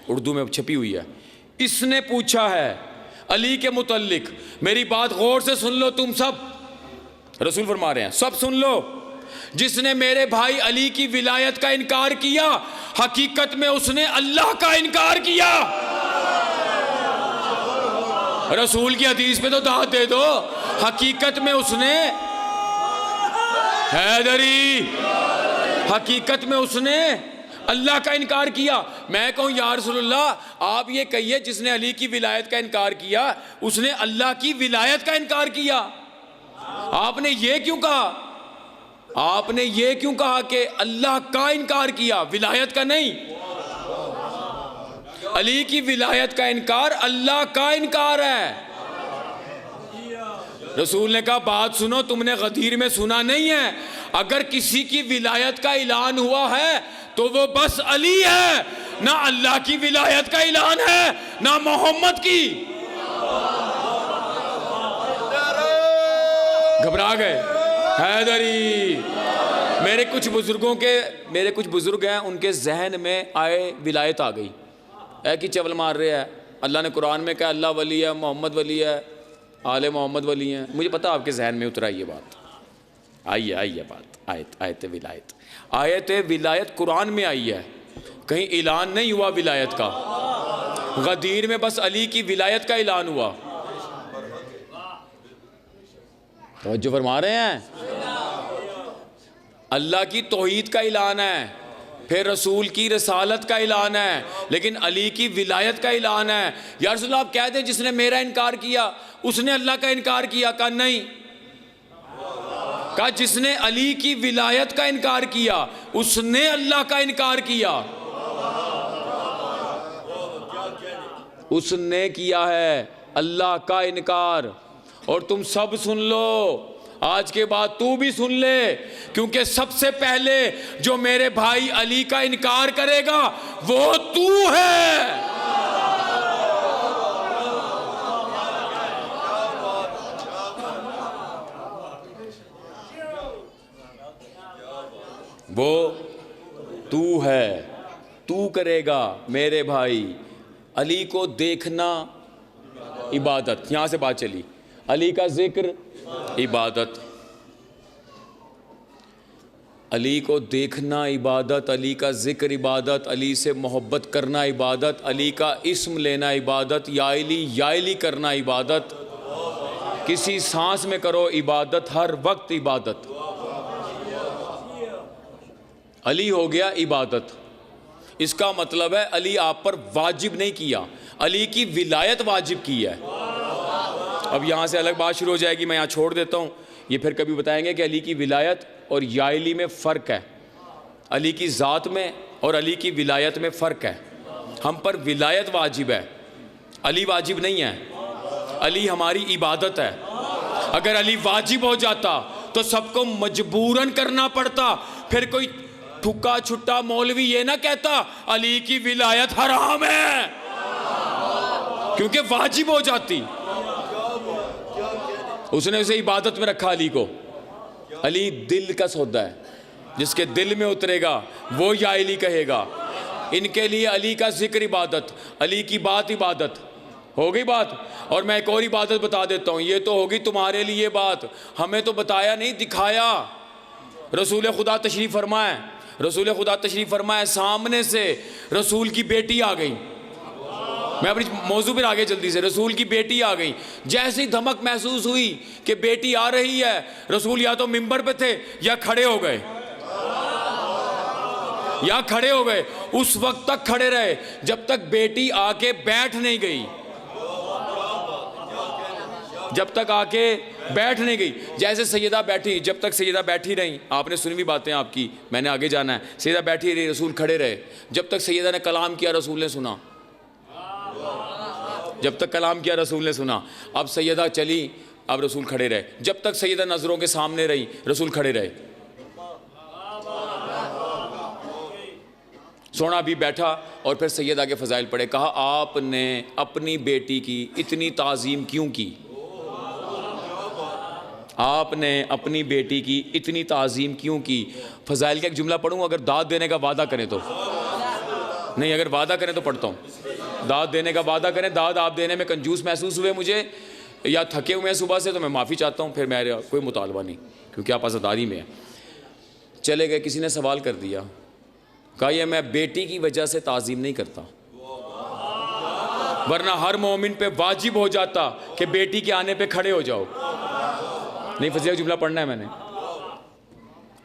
उर्दू में छपी हुई है। इसने पूछा है अली के मुतल्लिक, मेरी बात गौर से सुन लो तुम सब, रसूल फरमा रहे हैं सब सुन लो, जिसने मेरे भाई अली की विलायत का इनकार किया, हकीकत में उसने अल्लाह का इनकार किया। रसूल की हदीस पे तो दाद दे दो, हकीकत में उसने, हैदरी, हकीकत में उसने अल्लाह का इनकार किया। मैं कहूँ या रसूलल्लाह आप ये कहिए, जिसने अली की विलायत का इनकार किया उसने अल्लाह की विलायत का इनकार किया। आपने ये क्यों कहा? आपने ये क्यों कहा कि अल्लाह का इनकार किया, विलायत का नहीं? अली की विलायत का इनकार अल्लाह का इनकार है। रसूल ने कहा बात सुनो, तुमने गदीर में सुना नहीं है, अगर किसी की विलायत का ऐलान हुआ है तो वो बस अली है, ना अल्लाह की विलायत का ऐलान है ना मोहम्मद की। घबरा गए हैदरी। मेरे कुछ बुजुर्ग हैं, उनके जहन में आए विलायत आ गई, है कि चवल मार रहे हैं, अल्लाह ने कुरान में कहा अल्लाह वली है, मोहम्मद वली है, आले मोहम्मद वली हैं। मुझे पता आपके जहन में उतरा ये बात, आइए बात, आयत विलायत कुरान में आई है, कहीं ऐलान नहीं हुआ विलायत का। गदीर में बस अली की विलायत का ऐलान हुआ। तवज्जो फरमा रहे हैं? अल्लाह की तौहीद का ऐलान है, फिर रसूल की रसालत का ऐलान है, लेकिन अली की विलायत का ऐलान है। या रसूल आप कहते हैं जिसने मेरा इनकार किया उसने अल्लाह का इनकार किया? कहा नहीं। कहा जिसने अली की विलायत का इनकार किया उसने अल्लाह का इनकार किया। उसने किया है अल्लाह का इनकार। और तुम सब सुन लो, आज के बाद तू भी सुन ले, क्योंकि सबसे पहले जो मेरे भाई अली का इनकार करेगा वो तू है। वो तू है, तू करेगा मेरे भाई। अली को देखना इबादत, यहां से बात चली, अली का जिक्र इबादत, अली को देखना इबादत, अली का जिक्र इबादत, अली से मोहब्बत करना इबादत, अली का इस्म लेना इबादत, या अली करना इबादत, किसी सांस में करो इबादत, हर वक्त इबादत। अली हो गया इबादत। इसका मतलब है अली आप पर वाजिब नहीं किया, अली की विलायत वाजिब की है। अब यहाँ से अलग बात शुरू हो जाएगी, मैं यहाँ छोड़ देता हूँ, ये फिर कभी बताएंगे कि अली की विलायत और याइली में फ़र्क है, अली की ज़ात में और अली की विलायत में फ़र्क है। हम पर विलायत वाजिब है, अली वाजिब नहीं है, अली हमारी इबादत है। अगर अली वाजिब हो जाता तो सबको मजबूरन करना पड़ता, फिर कोई ठुक्का छुट्टा मौलवी ये ना कहता अली की विलायत हराम है, क्योंकि वाजिब हो जाती। उसने उसे इबादत में रखा अली को। अली दिल का सौदा है, जिसके दिल में उतरेगा वो या अली कहेगा। इनके लिए अली का जिक्र इबादत, अली की बात इबादत। हो गई बात। और मैं एक और इबादत बता देता हूँ, ये तो होगी तुम्हारे लिए बात, हमें तो बताया नहीं दिखाया। रसूल खुदा तशरीफ़ फरमाए, रसूल खुदा तशरीफ़ फरमाए, सामने से रसूल की बेटी आ गई। मैं अपनी मौजू पर आगे जल्दी से, रसूल की बेटी आ गई। जैसी धमक महसूस हुई कि बेटी आ रही है, रसूल या तो मिंबर पे थे या खड़े हो गए, उस वक्त तक खड़े रहे जब तक बेटी आके बैठ नहीं गई, जब तक आके बैठ नहीं गई। जैसे सैयदा बैठी, जब तक सैयदा बैठी रही, आपने सुनी भी बातें आपकी, मैंने आगे जाना है। सैयदा बैठी रही, रसूल खड़े रहे, जब तक सैयदा ने कलाम किया रसूल ने सुना, जब तक कलाम किया रसूल ने सुना। अब सैयदा चली, अब रसूल खड़े रहे, जब तक सैयदा नज़रों के सामने रही रसूल खड़े रहे। सोना भी बैठा और फिर सैयदा के फ़ज़ाइल पढ़े। कहा आपने अपनी बेटी की इतनी ताज़ीम क्यों की? आपने अपनी बेटी की इतनी ताज़ीम क्यों की? फ़ज़ाइल का एक जुमला पढ़ूँ, अगर दाद देने का वादा करें तो नहीं, अगर वादा करें तो पढ़ता हूँ। दाद देने का वादा करें, दाद आप देने में कंजूस महसूस हुए मुझे या थके हुए हैं सुबह से, तो मैं माफ़ी चाहता हूँ, फिर मेरा कोई मुतालबा नहीं, क्योंकि आप आज़ादारी में हैं। चले गए, किसी ने सवाल कर दिया, कहा ये मैं बेटी की वजह से ताज़ीम नहीं करता, वरना हर मोमिन पे वाजिब हो जाता कि बेटी के आने पे खड़े हो जाओ। नहीं, फ़ज़ीलत जुमला पढ़ना है मैंने।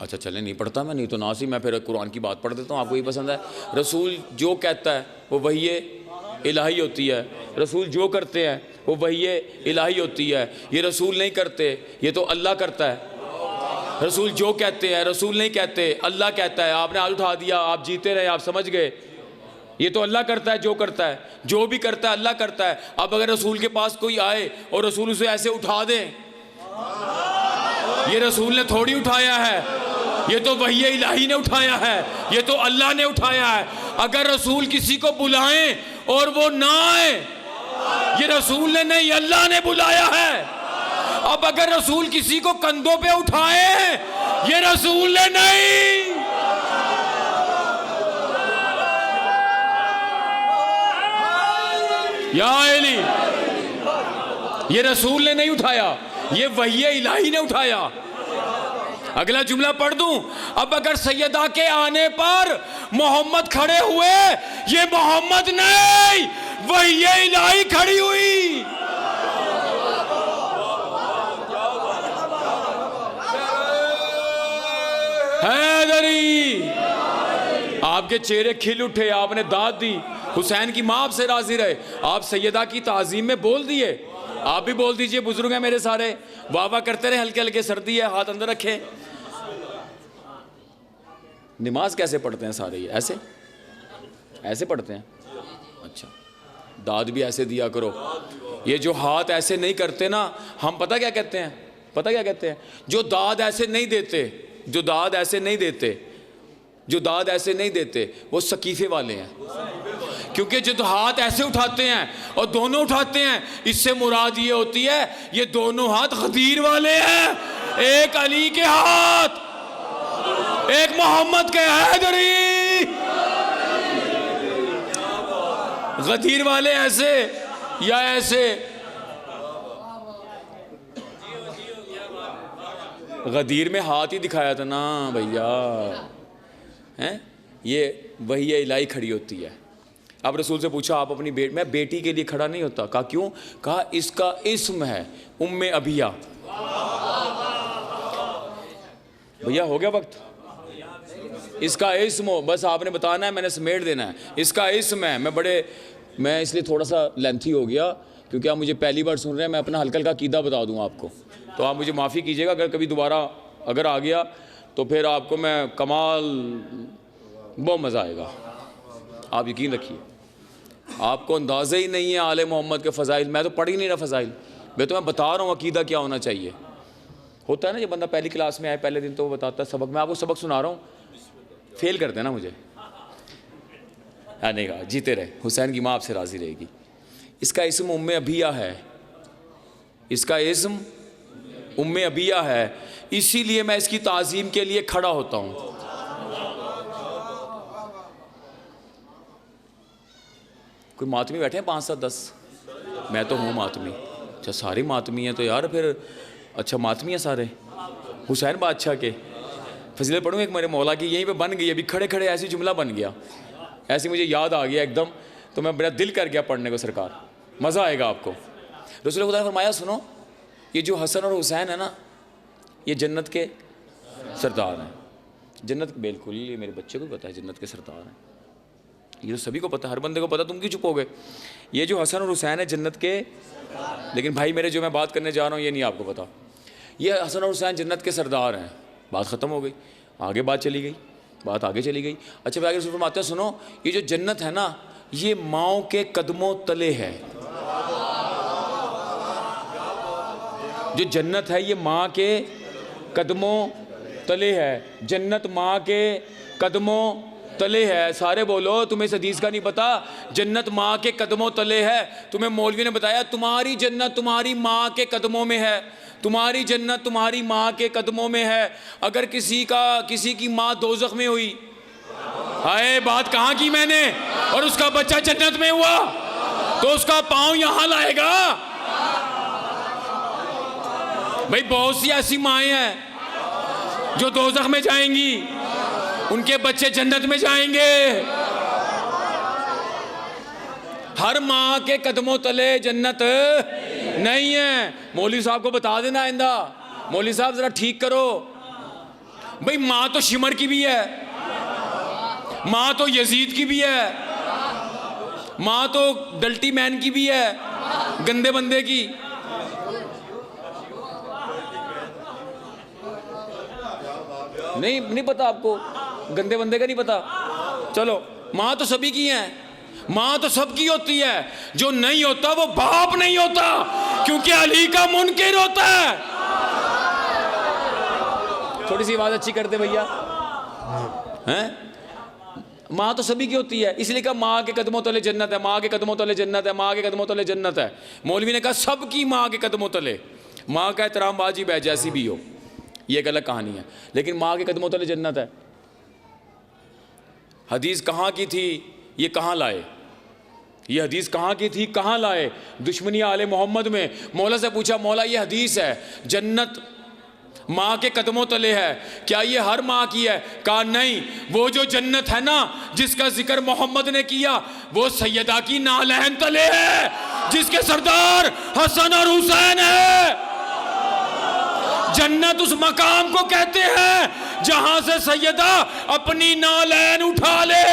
अच्छा चले, नहीं पढ़ता मैं, नहीं तो ना सी मैं फिर कुरान की बात पढ़ देता हूँ, आपको ये पसंद है। रसूल जो कहता है वो वही इलाही होती है, रसूल जो करते हैं वो वही इलाही होती है। ये रसूल नहीं करते, ये तो अल्लाह करता है। रसूल जो कहते हैं रसूल नहीं कहते, अल्लाह कहता है। आपने हाथ उठा दिया, आप जीते रहे, आप समझ गए, ये तो अल्लाह करता है, जो करता है, जो भी करता है अल्लाह करता है। अब अगर रसूल के पास कोई आए और रसूल उसे ऐसे उठा दे, ये रसूल ने थोड़ी उठाया है, ये तो वही इलाही ने उठाया है, ये तो अल्लाह ने उठाया है। अगर रसूल किसी को बुलाएं और वो ना आए, ये रसूल ने नहीं, अल्लाह ने बुलाया है। अब अगर रसूल किसी को कंधों पे उठाए, ये रसूल ने नहीं, या अली, ये रसूल ने नहीं उठाया, ये वही इलाही ने उठाया। अगला जुमला पढ़ दूं, अब अगर सैयदा के आने पर मोहम्मद खड़े हुए, ये मोहम्मद नहीं, वही इलाही खड़ी हुई। हैदरी, आपके चेहरे खिल उठे, आपने दाद दी, हुसैन की माँ आपसे राजी रहे, आप सैयदा की ताजीम में बोल दिए। आप भी बोल दीजिए, बुजुर्ग हैं मेरे सारे, वाह वाह करते रहे, हल्के हल्के, सर्दी है, हाथ अंदर रखे। नमाज कैसे पढ़ते हैं सारे? ये ऐसे ऐसे पढ़ते हैं? अच्छा, दाद भी ऐसे दिया करो। ये जो हाथ ऐसे नहीं करते ना, हम पता क्या कहते हैं? पता क्या कहते हैं? जो दाद ऐसे नहीं देते, जो दाद ऐसे नहीं देते, जो दाद ऐसे नहीं देते, वो सकीफे वाले हैं। क्योंकि जो हाथ ऐसे उठाते हैं और दोनों उठाते हैं, इससे मुराद ये होती है ये दोनों हाथ गदीर वाले हैं। एक अली के हाथ, एक मोहम्मद के हैदरी। गदीर वाले ऐसे या ऐसे? गदीर में हाथ ही दिखाया था ना भैया, हैं? ये वही इलाही खड़ी होती है। अब रसूल से पूछा, आप अपनी मैं बेटी के लिए खड़ा नहीं होता। कहा क्यों? कहा इसका इस्म है उम्मे अबिया। भैया हो गया वक्त, इसका इस्म हो, बस आपने बताना है, मैंने समेट देना है। इसका इस्म है, मैं इसलिए थोड़ा सा लेंथी हो गया क्योंकि आप मुझे पहली बार सुन रहे हैं। मैं अपना हल्का हल्का कीदा बता दूं आपको, तो आप मुझे माफ़ी कीजिएगा अगर कभी दोबारा अगर आ गया तो फिर आपको मैं कमाल, बहुत मज़ा आएगा, आप यकीन रखिए। आपको अंदाज़ा ही नहीं है आले मोहम्मद के फ़ज़ाइल, मैं तो पढ़ ही नहीं रहा फ़ज़ाइल, मैं बता रहा हूँ अकीदा क्या होना चाहिए। होता है ना, जब बंदा पहली क्लास में आए पहले दिन तो वो बताता है सबक, मैं आपको सबक सुना रहा हूँ, फेल कर देना मुझे। नहीं कहा, जीते रहे, हुसैन की माँ आपसे राज़ी रहेगी। इसका इस्म उम्मे अबिया है, इसका इस्म उम्मे अबिया है, इसीलिए मैं इसकी ताज़ीम के लिए खड़ा होता हूँ। कोई मातमी बैठे हैं 5-7-10? मैं तो हूँ मातमी। अच्छा, सारे मातमी हैं तो यार फिर, अच्छा मातमी हैं सारे हुसैन बादशाह के। फजीलत पढ़ूँ एक, मेरे मौला की यहीं पे बन गई, अभी खड़े खड़े ऐसी जुमला बन गया, ऐसी मुझे याद आ गया एकदम, तो मैं मेरा दिल कर गया पढ़ने को। सरकार, मज़ा आएगा आपको। रसूल खुदा ने फरमाया, सुनो, ये जो हसन और हुसैन है ना, ये जन्नत के सरदार हैं। जन्नत, बिल्कुल, ये मेरे बच्चे को पता है जन्नत के सरदार हैं, ये तो सभी को पता, हर बंदे को पता, तुम क्यों चुप हो गए? ये जो हसन और हुसैन है जन्नत के, लेकिन भाई मेरे जो मैं बात करने जा रहा हूँ ये नहीं आपको पता। ये हसन और हुसैन जन्नत के सरदार हैं। बात ख़त्म हो गई, आगे बात चली गई, बात आगे चली गई। अच्छा, मैं आगे फरमाते हैं, सुनो, ये जो जन्नत है ना, ये माओ के कदमों तले है। जो जन्नत है ये माँ के कदमों तले है, जन्नत माँ के कदमों तले है। सारे बोलो, तुम्हें इस हदीस का नहीं पता? जन्नत माँ के कदमों तले है। तुम्हें मौलवी ने बताया तुम्हारी जन्नत तुम्हारी माँ के कदमों में है, तुम्हारी जन्नत तुम्हारी माँ के कदमों में है। अगर किसी की माँ दोज़ख में हुई, हाय बात कहाँ की मैंने, और उसका बच्चा जन्नत में हुआ, तो उसका पांव यहां लाएगा। भाई बहुत सी ऐसी माएँ हैं जो दोज़ख में जाएंगी, उनके बच्चे जन्नत में जाएंगे। हर माँ के कदमों तले जन्नत नहीं है। मौलवी साहब को बता देना आइंदा, मौलवी साहब जरा ठीक करो। भाई माँ तो शिमर की भी है, माँ तो यजीद की भी है, माँ तो डल्टी मैन की भी है, गंदे बंदे की। नहीं पता आपको, गंदे बंदे का नहीं पता? चलो, माँ तो सभी की है, माँ तो सबकी होती है। जो नहीं होता वो बाप नहीं होता, क्योंकि अली का मुनकिर होता है। थोड़ी सी आवाज अच्छी कर दे भैया। हैं? माँ तो सभी की होती है, इसलिए कहा माँ के कदमों तले जन्नत है, माँ के कदमों तले जन्नत है, माँ के कदमों तले जन्नत है। मौलवी ने कहा सबकी माँ के कदमों तले। माँ का एहतराम वाजिब है जैसी भी हो, ये एक अलग कहानी है, लेकिन माँ के कदमों तले जन्नत है। हदीस कहाँ की थी, ये कहाँ लाए? ये हदीस कहाँ की थी, कहाँ लाए? दुश्मनी आले मोहम्मद में। मौला से पूछा, मौला ये हदीस है जन्नत माँ के कदमों तले है, क्या ये हर माँ की है? कहा नहीं, वो जो जन्नत है ना जिसका जिक्र मोहम्मद ने किया, वो सैयदा की नालहन तले है, जिसके सरदार हसन और हुसैन है। जन्नत उस मकाम को कहते हैं जहां से सैयदा अपनी नालैन उठा ले।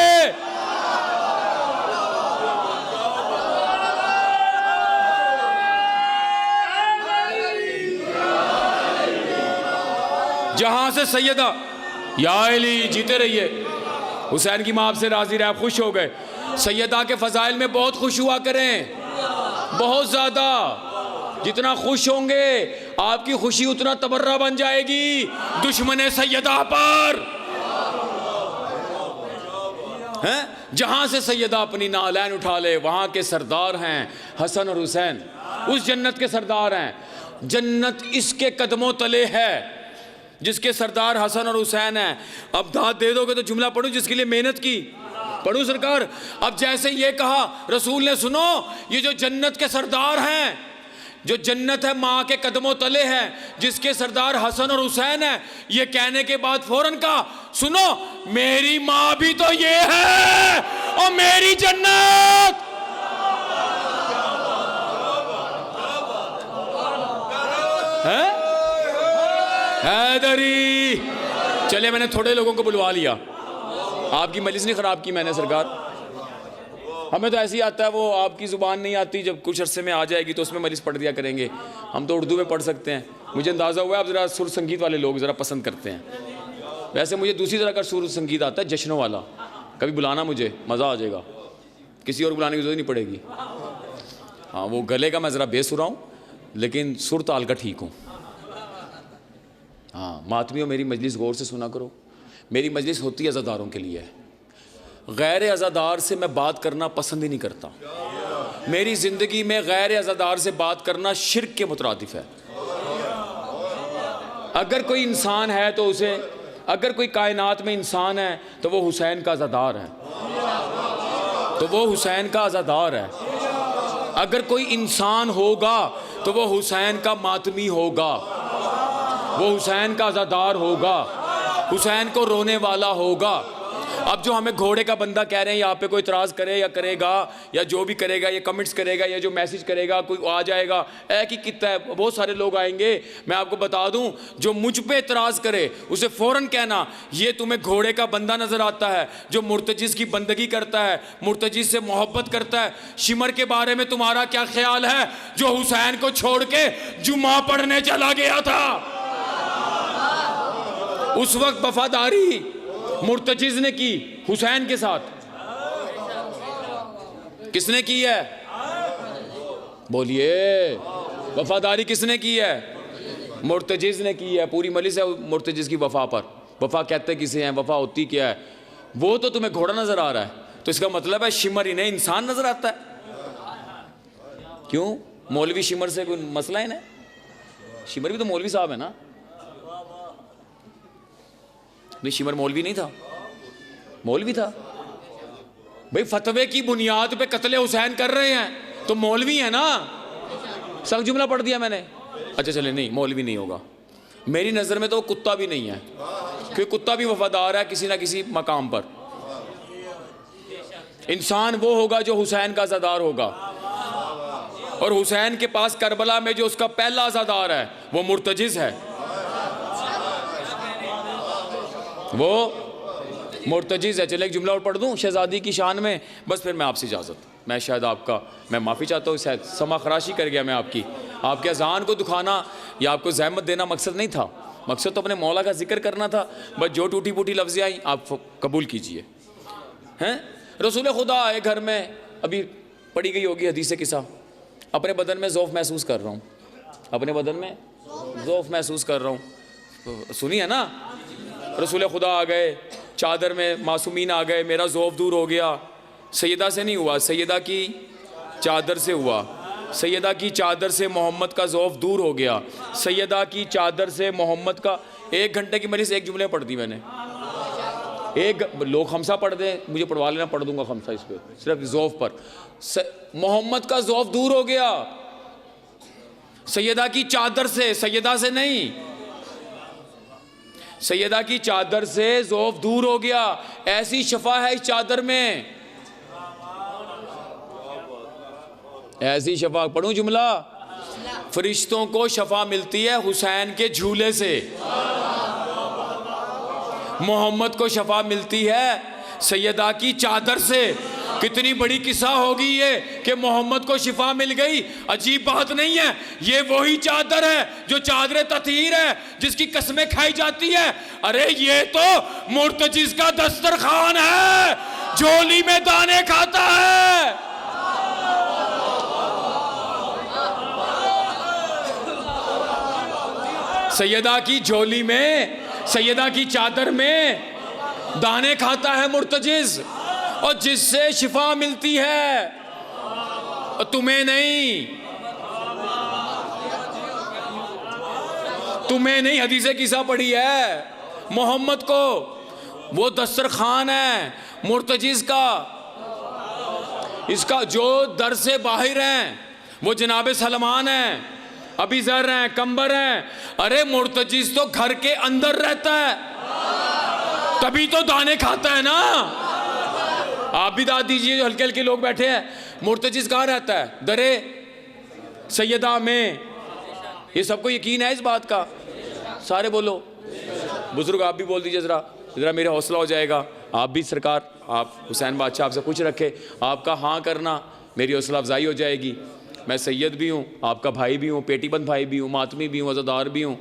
जहां से सैयदा, या अली जीते रहिए, हुसैन की माँ आपसे राजी रहे, आप खुश हो गए। सैयदा के फजाइल में बहुत खुश हुआ करें, बहुत ज्यादा। जितना खुश होंगे आपकी खुशी उतना तबर्रा बन जाएगी दुश्मन सैयदा पर। हैं? जहां से सैयदा अपनी नालैन उठा ले, वहां के सरदार हैं हसन और हुसैन, उस जन्नत के सरदार हैं। जन्नत इसके कदमों तले है जिसके सरदार हसन और हुसैन हैं। अब दाद दे दोगे तो जुमला पढ़ूं जिसके लिए मेहनत की, पढ़ूं सरकार? अब जैसे ये कहा रसूल ने, सुनो ये जो जन्नत के सरदार हैं, जो जन्नत है माँ के कदमों तले है, जिसके सरदार हसन और हुसैन है, ये कहने के बाद फौरन कहा, सुनो मेरी माँ भी तो ये है और मेरी जन्नत। है हैदरी। चले, मैंने थोड़े लोगों को बुलवा लिया, आपकी मजलिस नहीं खराब की मैंने सरकार। हमें तो ऐसे ही आता है, वो आपकी ज़ुबान नहीं आती, जब कुछ अरसे में आ जाएगी तो उसमें मजलिस पढ़ दिया करेंगे। हम तो उर्दू में पढ़ सकते हैं। मुझे अंदाज़ा हुआ है आप ज़रा सुर संगीत वाले लोग ज़रा पसंद करते हैं। वैसे मुझे दूसरी तरह का सुर संगीत आता है, जश्नों वाला। कभी बुलाना मुझे, मज़ा आ जाएगा, किसी और बुलाने की ज़रूरत नहीं पड़ेगी। हाँ, वो गले का मैं ज़रा बेसुरा हूँ, लेकिन सुर ताल का ठीक हूँ। हाँ मातमियों, मेरी मजलिस गौर से सुना करो। मेरी मजलिस होती है अज़ादारों के लिए, गैर अज़ादार से मैं बात करना पसंद ही नहीं करता। मेरी ज़िंदगी में गैर अज़ादार से बात करना शिर्क के मुतरादिफ है। अगर कोई इंसान है तो उसे, अगर कोई कायनात में इंसान है तो वो हुसैन का अज़ादार है, तो वो हुसैन का अज़ादार है। अगर कोई इंसान होगा तो वो हुसैन का मातमी होगा, वो हुसैन का अज़ादार होगा, हुसैन को रोने वाला होगा। अब जो हमें घोड़े का बंदा कह रहे हैं, यहाँ पे कोई इतराज़ करे या करेगा या जो भी करेगा, ये कमेंट्स करेगा या जो मैसेज करेगा, कोई आ जाएगा, ऐ कि कितना है, बहुत सारे लोग आएंगे। मैं आपको बता दूं, जो मुझ पे इतराज़ करे उसे फ़ौरन कहना, ये तुम्हें घोड़े का बंदा नज़र आता है जो मुर्तजिज़ की बंदगी करता है, मुर्तजिज़ से मोहब्बत करता है। शिमर के बारे में तुम्हारा क्या ख्याल है जो हुसैन को छोड़ के जुमा पढ़ने चला गया था? उस वक्त वफादारी मुर्तजिज़ ने की हुसैन के साथ, किसने की है? बोलिए, वफादारी किसने की है? मुर्तजिज़ ने की है, पूरी मजलिस है मुर्तजिज़ की वफ़ा पर। वफ़ा कहते किसे हैं, वफ़ा होती क्या है? वो तो तुम्हें घोड़ा नज़र आ रहा है, तो इसका मतलब है शिमर इन्हें इंसान नज़र आता है। क्यों? मौलवी शिमर से कोई मसला है ना? शिमर भी तो मौलवी साहब है ना? नहीं, शिमर मौलवी नहीं था, मौलवी था भाई। फतवे की बुनियाद पे कत्ले हुसैन कर रहे हैं तो मौलवी है ना? सख्त जुमला पढ़ दिया मैंने। अच्छा चले, नहीं मौलवी नहीं होगा मेरी नज़र में, तो वो कुत्ता भी नहीं है, क्योंकि कुत्ता भी वफादार है किसी ना किसी मकाम पर। इंसान वो होगा जो हुसैन का अज़ादार होगा, और हुसैन के पास करबला में जो उसका पहला अज़ादार है वो मुर्तजिज़ है, वो मुर्तजिज़ है। चले एक जुमला और पढ़ दूँ शहज़ादी की शान में, बस फिर मैं आपसे इजाज़त। मैं शायद आपका, मैं माफ़ी चाहता हूँ, शायद समा खराशी कर गया मैं आपके अज़ान को दुखाना या आपको ज़हमत देना मकसद नहीं था। मकसद तो अपने मौला का जिक्र करना था। बस जो टूटी फूटी लफ्ज़ें आई आप कबूल कीजिए। हैं, रसूल खुदा आए घर में, अभी पढ़ी गई होगी हदीस किस्सा, अपने बदन में ज़ौफ़ महसूस कर रहा हूँ, अपने बदन में ज़ौफ़ महसूस कर रहा हूँ। सुनी है ना? रसूल खुदा आ गए, चादर में मासूमीन आ गए, मेरा ज़ौफ़ दूर हो गया। सैयदा से नहीं हुआ, सैयदा की चादर से हुआ। सैयदा की चादर से मोहम्मद का ज़ौफ़ दूर हो गया। सैयदा की चादर से मोहम्मद का। 1 घंटे की मजलिस 1 जुमले पढ़ दी मैंने। एक लोग खमसा पढ़ दें, मुझे पढ़वा लेना, पढ़ दूंगा खमसा इस पर, सिर्फ ज़ौफ़ पर। मोहम्मद का ज़ौफ़ दूर हो गया सैयदा की चादर से, सैयदा से नहीं, सैयदा की चादर से ज़ौफ़ दूर हो गया। ऐसी शफा है इस चादर में, ऐसी शफा। पढ़ूं जुमला? फरिश्तों को शफा मिलती है हुसैन के झूले से, मोहम्मद को शफा मिलती है सैयदा की चादर से। कितनी बड़ी किस्सा होगी ये कि मोहम्मद को शिफा मिल गई। अजीब बात नहीं है, ये वही चादर है जो चादर ततहीर है, जिसकी कसमें खाई जाती है। अरे ये तो मुर्तजिज़ का दस्तरखान है, झोली में दाने खाता है। सैयदा की झोली में, सैयदा की चादर में दाने खाता है मुर्तजिज़, और जिससे शिफा मिलती है, और तुम्हें नहीं, तुम्हें नहीं। हदीसे किस्सा पढ़ी है मोहम्मद को, वो दस्तरखान है मुर्तजिज़ का। इसका जो दर से बाहर हैं वो जनाब सलमान हैं, अभी ज़र हैं, कंबर हैं। अरे मुर्तजिज़ तो घर के अंदर रहता है, तभी तो दाने खाता है ना। आप भी दाद दीजिए जो हल्के हल्के लोग बैठे हैं। मुर्तजिज़ कहाँ रहता है? दरे सैयदा में। ये सबको यकीन है इस बात का? सारे बोलो। बुजुर्ग आप भी बोल दीजिए, ज़रा ज़रा मेरा हौसला हो जाएगा। आप भी सरकार, आप हुसैन बादशाह आपसे कुछ रखे, आपका हाँ करना मेरी हौसला अफजाई हो जाएगी। मैं सैयद भी हूँ, आपका भाई भी हूँ, पेटीबंद भाई भी हूँ, मातमी भी हूँ, अज़ादार भी हूँ,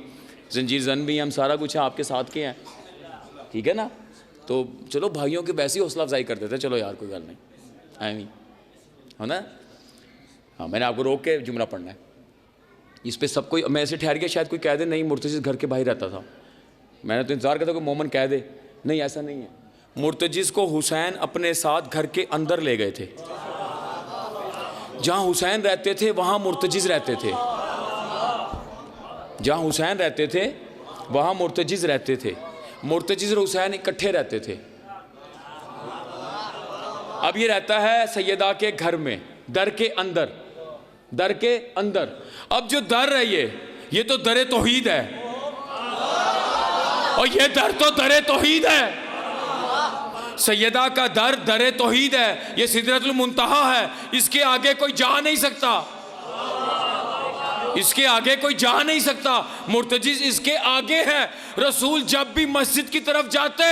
जंजीर जन भी हैं, हम सारा कुछ है, आपके साथ के हैं, ठीक है ना? तो चलो भाइयों की वैसी हौसला अफजाई कर देते, चलो यार कोई गल नहीं, आई नहीं है ना। हाँ, मैंने आपको रोक के जुमला पढ़ना है इस पे। सब कोई, मैं ऐसे ठहर गया शायद कोई कह दे नहीं मुर्तजिज़ घर के बाहर रहता था। मैंने तो इंतज़ार करता कोई मोमन कह दे, नहीं ऐसा नहीं है। मुर्तजिज़ को हुसैन अपने साथ घर के अंदर ले गए थे। जहाँ हुसैन रहते थे वहाँ मुर्तजिज़ रहते थे, जहाँ हुसैन रहते थे वहाँ मुर्तजिज़ रहते थे। मुर्तजिज़ और हुसैन इकट्ठे रहते थे। अब ये रहता है सैयदा के घर में, दर के अंदर, दर के अंदर। अब जो दर है ये तो दरे तौहीद है, और ये दर तो दरे तौहीद है। सैयदा का दर दरे तौहीद है, ये सिदरतुल मुंतहा है। इसके आगे कोई जा नहीं सकता, इसके आगे कोई जा नहीं सकता। मुर्तजिज़ इसके आगे है। रसूल जब भी मस्जिद की तरफ जाते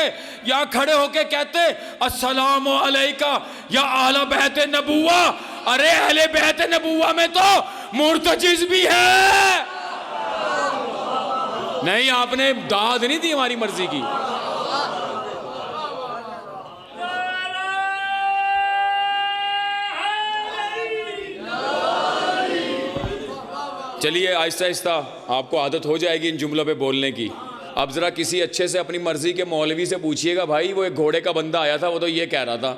या खड़े होके कहते अस्सलामु अलैका या अहले बैत नबुव्वा। अरे अहले बैत नबुव्वा में तो मुर्तजिज़ भी है। नहीं, आपने दाद नहीं दी हमारी मर्जी की। चलिए आहिस्ता आहिस्ता आपको आदत हो जाएगी इन जुमलों पे बोलने की। अब ज़रा किसी अच्छे से अपनी मर्ज़ी के मौलवी से पूछिएगा, भाई वो एक घोड़े का बंदा आया था, वो तो ये कह रहा था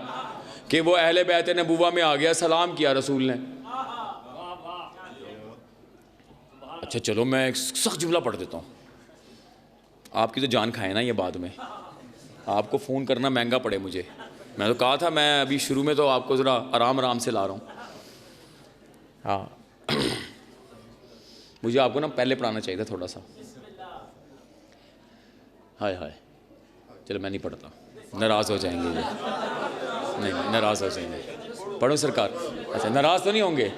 कि वो अहले बैत नबुव्वा में आ गया, सलाम किया रसूल ने। अच्छा चलो मैं एक सख्त जुमला पढ़ देता हूँ, आपकी तो जान खाए ना ये बाद में, आपको फ़ोन करना महंगा पड़े मुझे। मैं तो कहा था मैं अभी शुरू में तो आपको ज़रा आराम आराम से ला रहा हूँ। हाँ मुझे आपको ना पहले पढ़ाना चाहिए था थोड़ा सा। हाय हाय, चलो मैं नहीं पढ़ता, नाराज़ हो जाएंगे ये। नहीं नाराज़ हो जाएंगे। पढ़ो सरकार। अच्छा नाराज़ तो नहीं होंगे,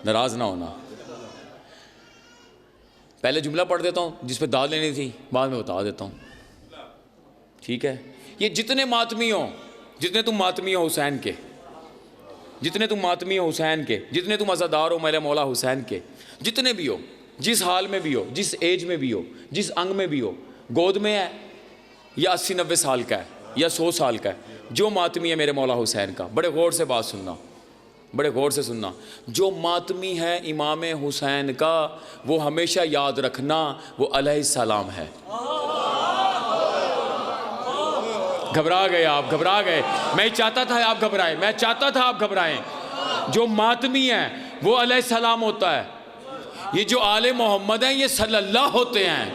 नाराज़ ना होना। पहले जुमला पढ़ देता हूँ जिस पे दाद लेनी थी, बाद में बता देता हूँ, ठीक है। ये जितने मातमी हो, जितने तुम मातमी हो हुसैन के, जितने तुम मातमी हो हुसैन के, जितने तुम अज़ादार हो मेरे मौला हुसैन के, जितने भी हो, जिस हाल में भी हो, जिस एज में भी हो, जिस अंग में भी हो, गोद में है या 80-90 साल का है या 100 साल का है, जो मातमी है मेरे मौला हुसैन का, बड़े गौर से बात सुनना, बड़े गौर से सुनना, जो मातमी है इमाम हुसैन का, वो हमेशा याद रखना वो अलैहिस्सलाम है। घबरा गए आप, घबरा गए। मैं चाहता था आप घबराएं, मैं चाहता था आप घबराएं। जो मातमी है वो अलैहिस्सलाम होता है, ये जो आले मोहम्मद हैं ये सल्लल्लाह होते हैं।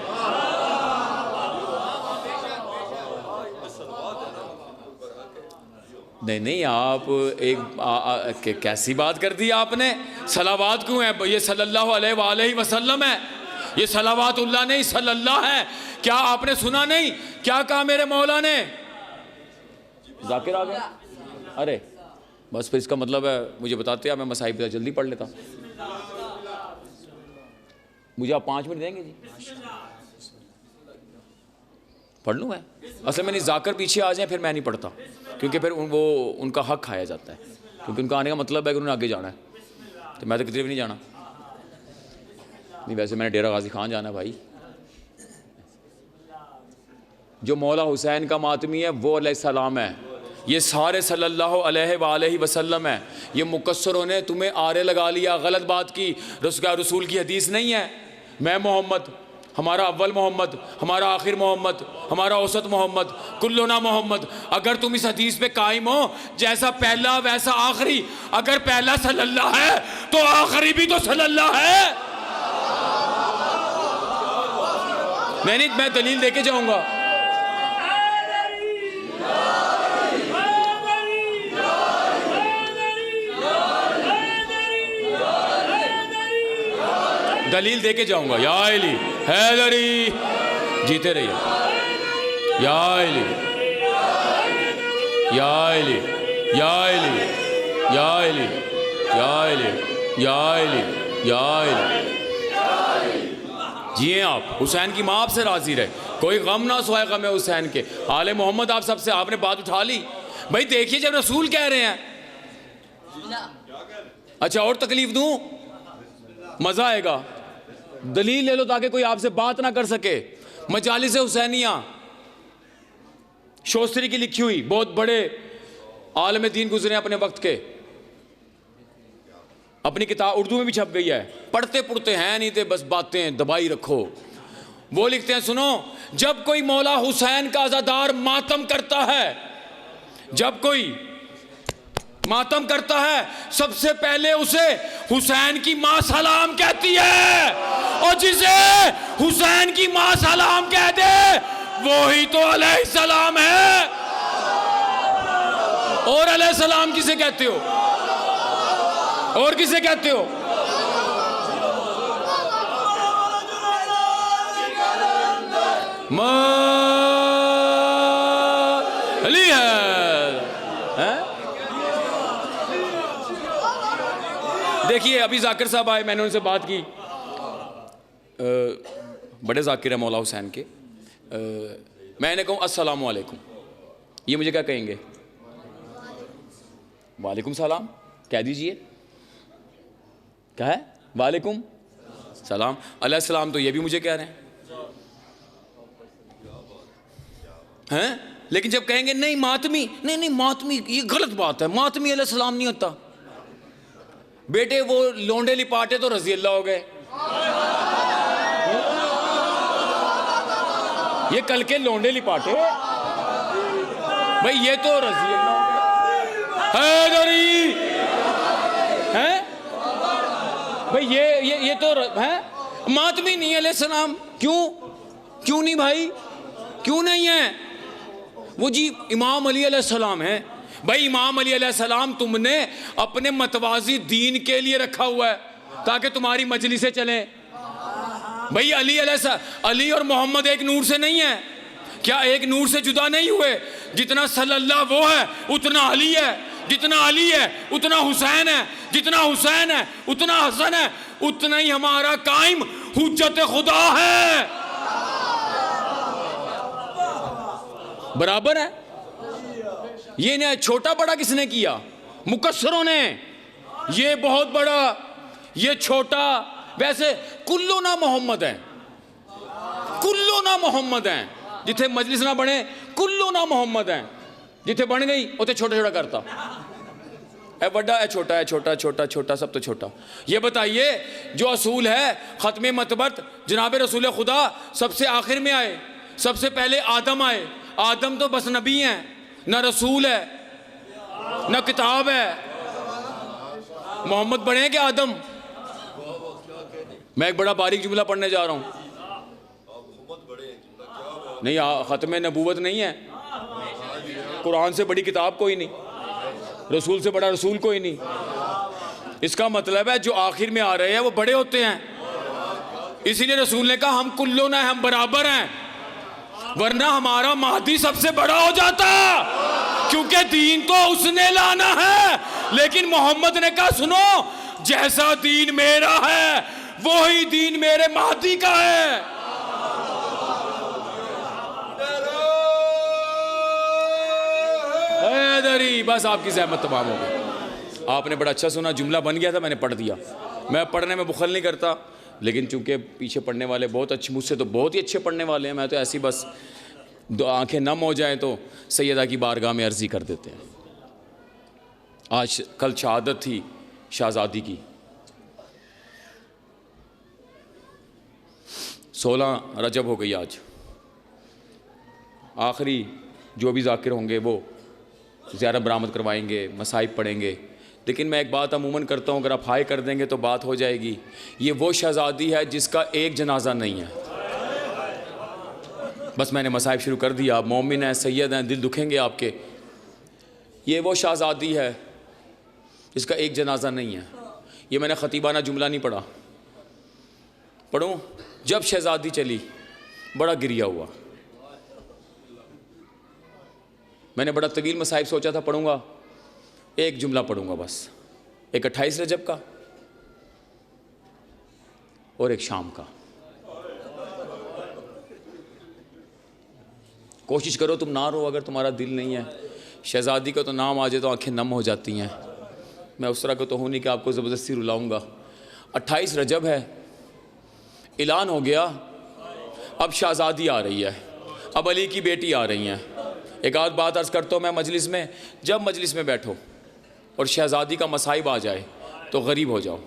नहीं नहीं आप एक कैसी बात कर दी आपने, सलावात क्यों है, ये सल्लल्लाहु अलैहि वसल्लम है, ये सलावातुल्लाह नहीं सल्लल्लाह है। क्या आपने सुना नहीं क्या कहा मेरे मौला ने? जाकिर आ गया, अरे बस फिर इसका मतलब है मुझे बताते हैं, मैं मसाइब जल्दी पढ़ लेता। मुझे आप 5 मिनट देंगे जी? पढ़ लूँ मैं? असल में नहीं, जाकर पीछे आ जाए फिर मैं नहीं पढ़ता, क्योंकि फिर वो उनका हक खाया जाता है, क्योंकि उनका आने का मतलब है कि उन्होंने आगे जाना है, तो मैं तो कितने भी नहीं जाना। नहीं वैसे मैंने डेरा गाजी खान जाना है भाई। जो मौला हुसैन का मातमी है वो अलैहिस्सलाम है, ये सारे सल्लल्लाहु अलैहि वसल्लम है। ये मुकस्सरों ने तुम्हें आरे लगा लिया, गलत बात की। रसूल की हदीस नहीं है, मैं मोहम्मद, हमारा अव्वल मोहम्मद, हमारा आखिर मोहम्मद, हमारा औसत मोहम्मद, कुल्लुना मोहम्मद। अगर तुम इस हदीस पे कायम हो, जैसा पहला वैसा आखिरी, अगर पहला सल्लल्लाह है तो आखिरी भी तो सल्लल्लाह है। नहीं मैं दलील देके जाऊंगा। दलील देके जाऊंगा। या अली हैदरी, जीते रहिए। या अली, या अली, या अली, या अली, या अली, या अली, या अली। जिए आप, हुसैन की माँ आपसे राजी रहे, कोई गम ना सोए गम हुसैन के। आले मोहम्मद आप सबसे, आपने बात उठा ली भाई। देखिए जब रसूल कह रहे हैं, अच्छा और तकलीफ दूं, मजा आएगा। दलील ले लो ताकि कोई आपसे बात ना कर सके। मजालिस हुसैनिया शोस्त्री की लिखी हुई, बहुत बड़े आलम दीन गुजरे अपने वक्त के, अपनी किताब उर्दू में भी छप गई है, पढ़ते पुढ़ते हैं नहीं थे, बस बातें दबाई रखो। वो लिखते हैं, सुनो, जब कोई मौला हुसैन का अज़ादार मातम करता है, जब कोई मातम करता है, सबसे पहले उसे हुसैन की मां सलाम कहती है, और जिसे हुसैन की मां सलाम कह दे वही तो अलैहिस्सलाम है। और अलैहिस्सलाम किसे कहते हो? और किसे कहते हो? अली है? देखिए अभी जाकिर साहब आए, मैंने उनसे बात की, बड़े जाकिर है मौला हुसैन के। मैंने कहूँ अस्सलामु अलैकुम, ये मुझे क्या कहेंगे? वालेकुम सलाम कह दीजिए। क्या है? वालेकुम सलाम। अलैहिस्सलाम तो ये भी मुझे कह रहे हैं। लेकिन जब कहेंगे नहीं मातमी, नहीं मातमी, ये गलत बात है, मातमी अलैहिस्सलाम नहीं होता। बेटे वो लोंडे लिपाटे तो रजी अल्लाह हो गए, ये कल के लोंडे लिपाटे भाई ये तो रजी अल्लाह है भाई, ये तो है मातमी नहीं है सलाम। क्यों नहीं भाई, क्यों नहीं है? वो जी इमाम अली अलैहिस्सलाम है भाई। इमाम अली अलैहिस्सलाम तुमने अपने मतवाजी दीन के लिए रखा हुआ है ताकि तुम्हारी मजलिसें चले भाई। अली और मोहम्मद एक नूर से नहीं है क्या? एक नूर से जुदा नहीं हुए? जितना सल्लल्लाहु वो है उतना अली है, जितना अली है उतना हुसैन है, जितना हुसैन है उतना हसन है, उतना ही हमारा कायम हुज्जत खुदा है। बराबर है। ये ने छोटा बड़ा किसने किया? मुकस्सरों ने। ये बहुत बड़ा, ये छोटा। वैसे कुल्लो ना मोहम्मद है, कुल्लो ना मोहम्मद है। जिथे मजलिस ना बने कुल्लो ना मोहम्मद है, जिथे बन गई उसे छोटा छोटा करता है। बड़ा है, छोटा है, छोटा छोटा छोटा सब तो छोटा। ये बताइए जो असूल है ख़त्म मतबत जनाब रसूल खुदा सबसे आखिर में आए, सबसे पहले आदम आए। आदम तो बस नबी हैं, ना रसूल है ना किताब है। मोहम्मद बने क्या आदम? मैं एक बड़ा बारीक जुमला पढ़ने जा रहा हूँ। नहीं, ख़त्म नबूवत नहीं है। कुरान से बड़ी किताब कोई नहीं, रसूल से बड़ा रसूल कोई नहीं। इसका मतलब है जो आखिर में आ रहे हैं वो बड़े होते हैं। इसीलिए रसूल ने कहा हम कुल्लो ना, हम बराबर हैं, वरना हमारा महदी सबसे बड़ा हो जाता, क्योंकि दीन तो उसने लाना है। लेकिन मोहम्मद ने कहा सुनो, जैसा दीन मेरा है वही दीन मेरे महदी का है। बस आपकी ज़हमत तमाम हो गई। आपने बड़ा अच्छा सुना, जुमला बन गया था, मैंने पढ़ दिया। मैं पढ़ने में बुखल नहीं करता, लेकिन चूंकि पीछे पढ़ने वाले बहुत अच्छे, मुझसे तो बहुत ही अच्छे पढ़ने वाले हैं, मैं तो ऐसी बस दो आंखें नम हो जाएं तो सैयदा की बारगाह में अर्जी कर देते हैं। आज कल शहादत थी शहजादी की, 16 रजब हो गई आज। आखिरी जो भी जाकिर होंगे वो ज़ियारत बरामद करवाएंगे, मसाइब पढ़ेंगे। लेकिन मैं एक बात अमूमन करता हूँ, अगर आप हाई कर देंगे तो बात हो जाएगी। ये वो शहज़ादी है जिसका एक जनाजा नहीं है। बस मैंने मसाइब शुरू कर दिया। आप मोमिन हैं, सैयद हैं, दिल दुखेंगे आपके। ये वो शहज़ादी है जिसका एक जनाजा नहीं है। ये मैंने ख़तीबाना जुमला नहीं पढ़ा, पढ़ूँ? जब शहज़ादी चली बड़ा गिरिया हुआ। मैंने बड़ा तवील मसाइब सोचा था पढ़ूंगा, एक जुमला पढ़ूंगा बस। एक 28 रजब का और एक शाम का। कोशिश करो तुम ना रो, अगर तुम्हारा दिल नहीं है। शहजादी का तो नाम आ जाए तो आंखें नम हो जाती हैं। मैं उस तरह का तो हूँ नहीं कि आपको ज़बरदस्ती रुलाऊंगा। 28 रजब है, ऐलान हो गया अब शहजादी आ रही है, अब अली की बेटी आ रही हैं। एक आध बात अर्ज़ करता हूँ मैं मजलिस में, जब मजलिस में बैठो और शहज़ादी का मसाइब आ जाए तो गरीब हो जाओ।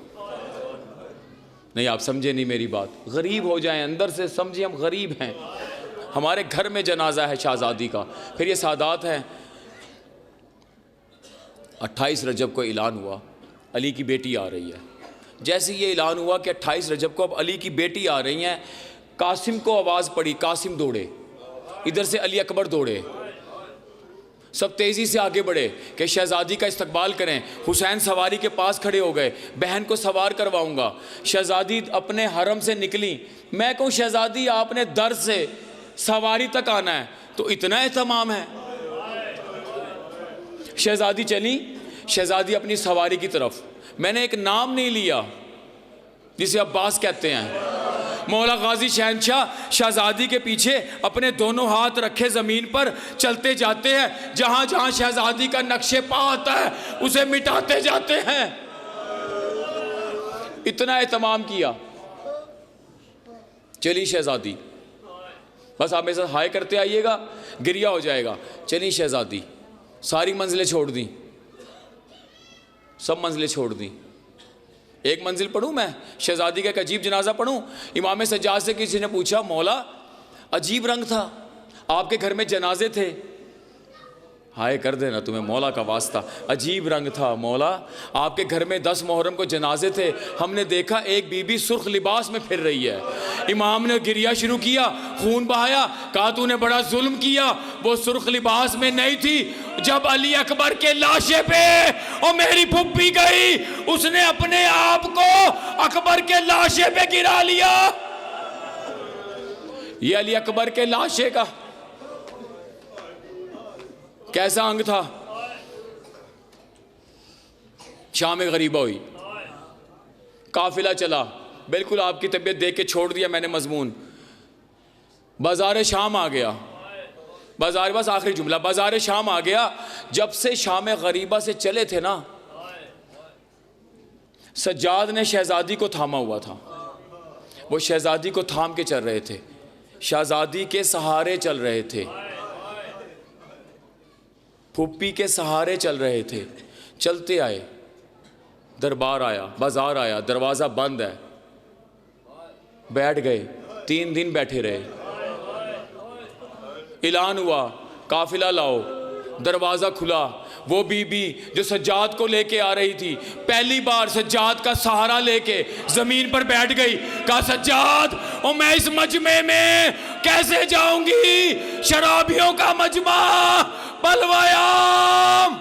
नहीं, आप समझे नहीं मेरी बात। गरीब हो जाएं, अंदर से समझिए हम गरीब हैं। हमारे घर में जनाजा है शहज़ादी का, फिर ये सादात हैं। 28 रजब को ऐलान हुआ अली की बेटी आ रही है। जैसे ये ऐलान हुआ कि 28 रजब को अब अली की बेटी आ रही हैं, कासिम को आवाज़ पड़ी, कासिम दौड़े, इधर से अली अकबर दौड़े, सब तेज़ी से आगे बढ़े कि शहज़ादी का इस्तकबाल करें। हुसैन सवारी के पास खड़े हो गए, बहन को सवार करवाऊंगा। शहज़ादी अपने हरम से निकली। मैं कहूँ शहज़ादी आपने दर से सवारी तक आना है, तो इतना एहतमाम है। शहज़ादी चली, शहज़ादी अपनी सवारी की तरफ। मैंने एक नाम नहीं लिया जिसे अब्बास कहते हैं। मौला गाजी शहनशाह शहज़ादी के पीछे अपने दोनों हाथ रखे ज़मीन पर चलते जाते हैं। जहाँ जहाँ शहज़ादी का नक्शे पा आता है उसे मिटाते जाते हैं। इतना एहतमाम किया। चली शहज़ादी, बस आप मेरे साथ हाय करते आइएगा, गिरिया हो जाएगा। चली शहज़ादी, सारी मंजिलें छोड़ दी, सब मंजिलें छोड़ दी। एक मंजिल पढ़ूँ मैं, शहजादी का एक अजीब जनाजा पढ़ूँ। इमाम सज्जाद से किसी ने पूछा, मौला अजीब रंग था, आपके घर में जनाजे थे। हाय कर देना तुम्हें मौला का वास्ता, अजीब रंग था मौला, आपके घर में 10 मुहर्रम को जनाजे थे, हमने देखा एक बीबी सुर्ख लिबास में फिर रही है। इमाम ने गिरिया शुरू किया, खून बहाया, कहा तूने बड़ा जुल्म किया, वो सुर्ख लिबास में नहीं थी। जब अली अकबर के लाशे पे और मेरी फुप्पी गई, उसने अपने आप को अकबर के लाशे पे गिरा लिया। ये अली अकबर के लाशे का कैसा अंग था। शाम गरीबा हुई, काफिला चला, बिल्कुल आपकी तबीयत देख के छोड़ दिया मैंने मजमून। बाजार शाम आ गया, बाजार, बस आखिरी जुमला, बाजार शाम आ गया। जब से शाम गरीबा से चले थे ना, सज्जाद ने शहजादी को थामा हुआ था। वो शहजादी को थाम के चल रहे थे, शहजादी के सहारे चल रहे थे, फुप्पी के सहारे चल रहे थे। चलते आए, दरबार आया, बाजार आया, दरवाज़ा बंद है, बैठ गए, 3 दिन बैठे रहे। ऐलान हुआ काफिला लाओ, दरवाज़ा खुला। वो बीबी जो सज्जाद को लेके आ रही थी, पहली बार सज्जाद का सहारा लेके ज़मीन पर बैठ गई। कहा सज्जाद, और मैं इस मजमे में कैसे जाऊंगी, शराबियों का मजमा, बलवायाम।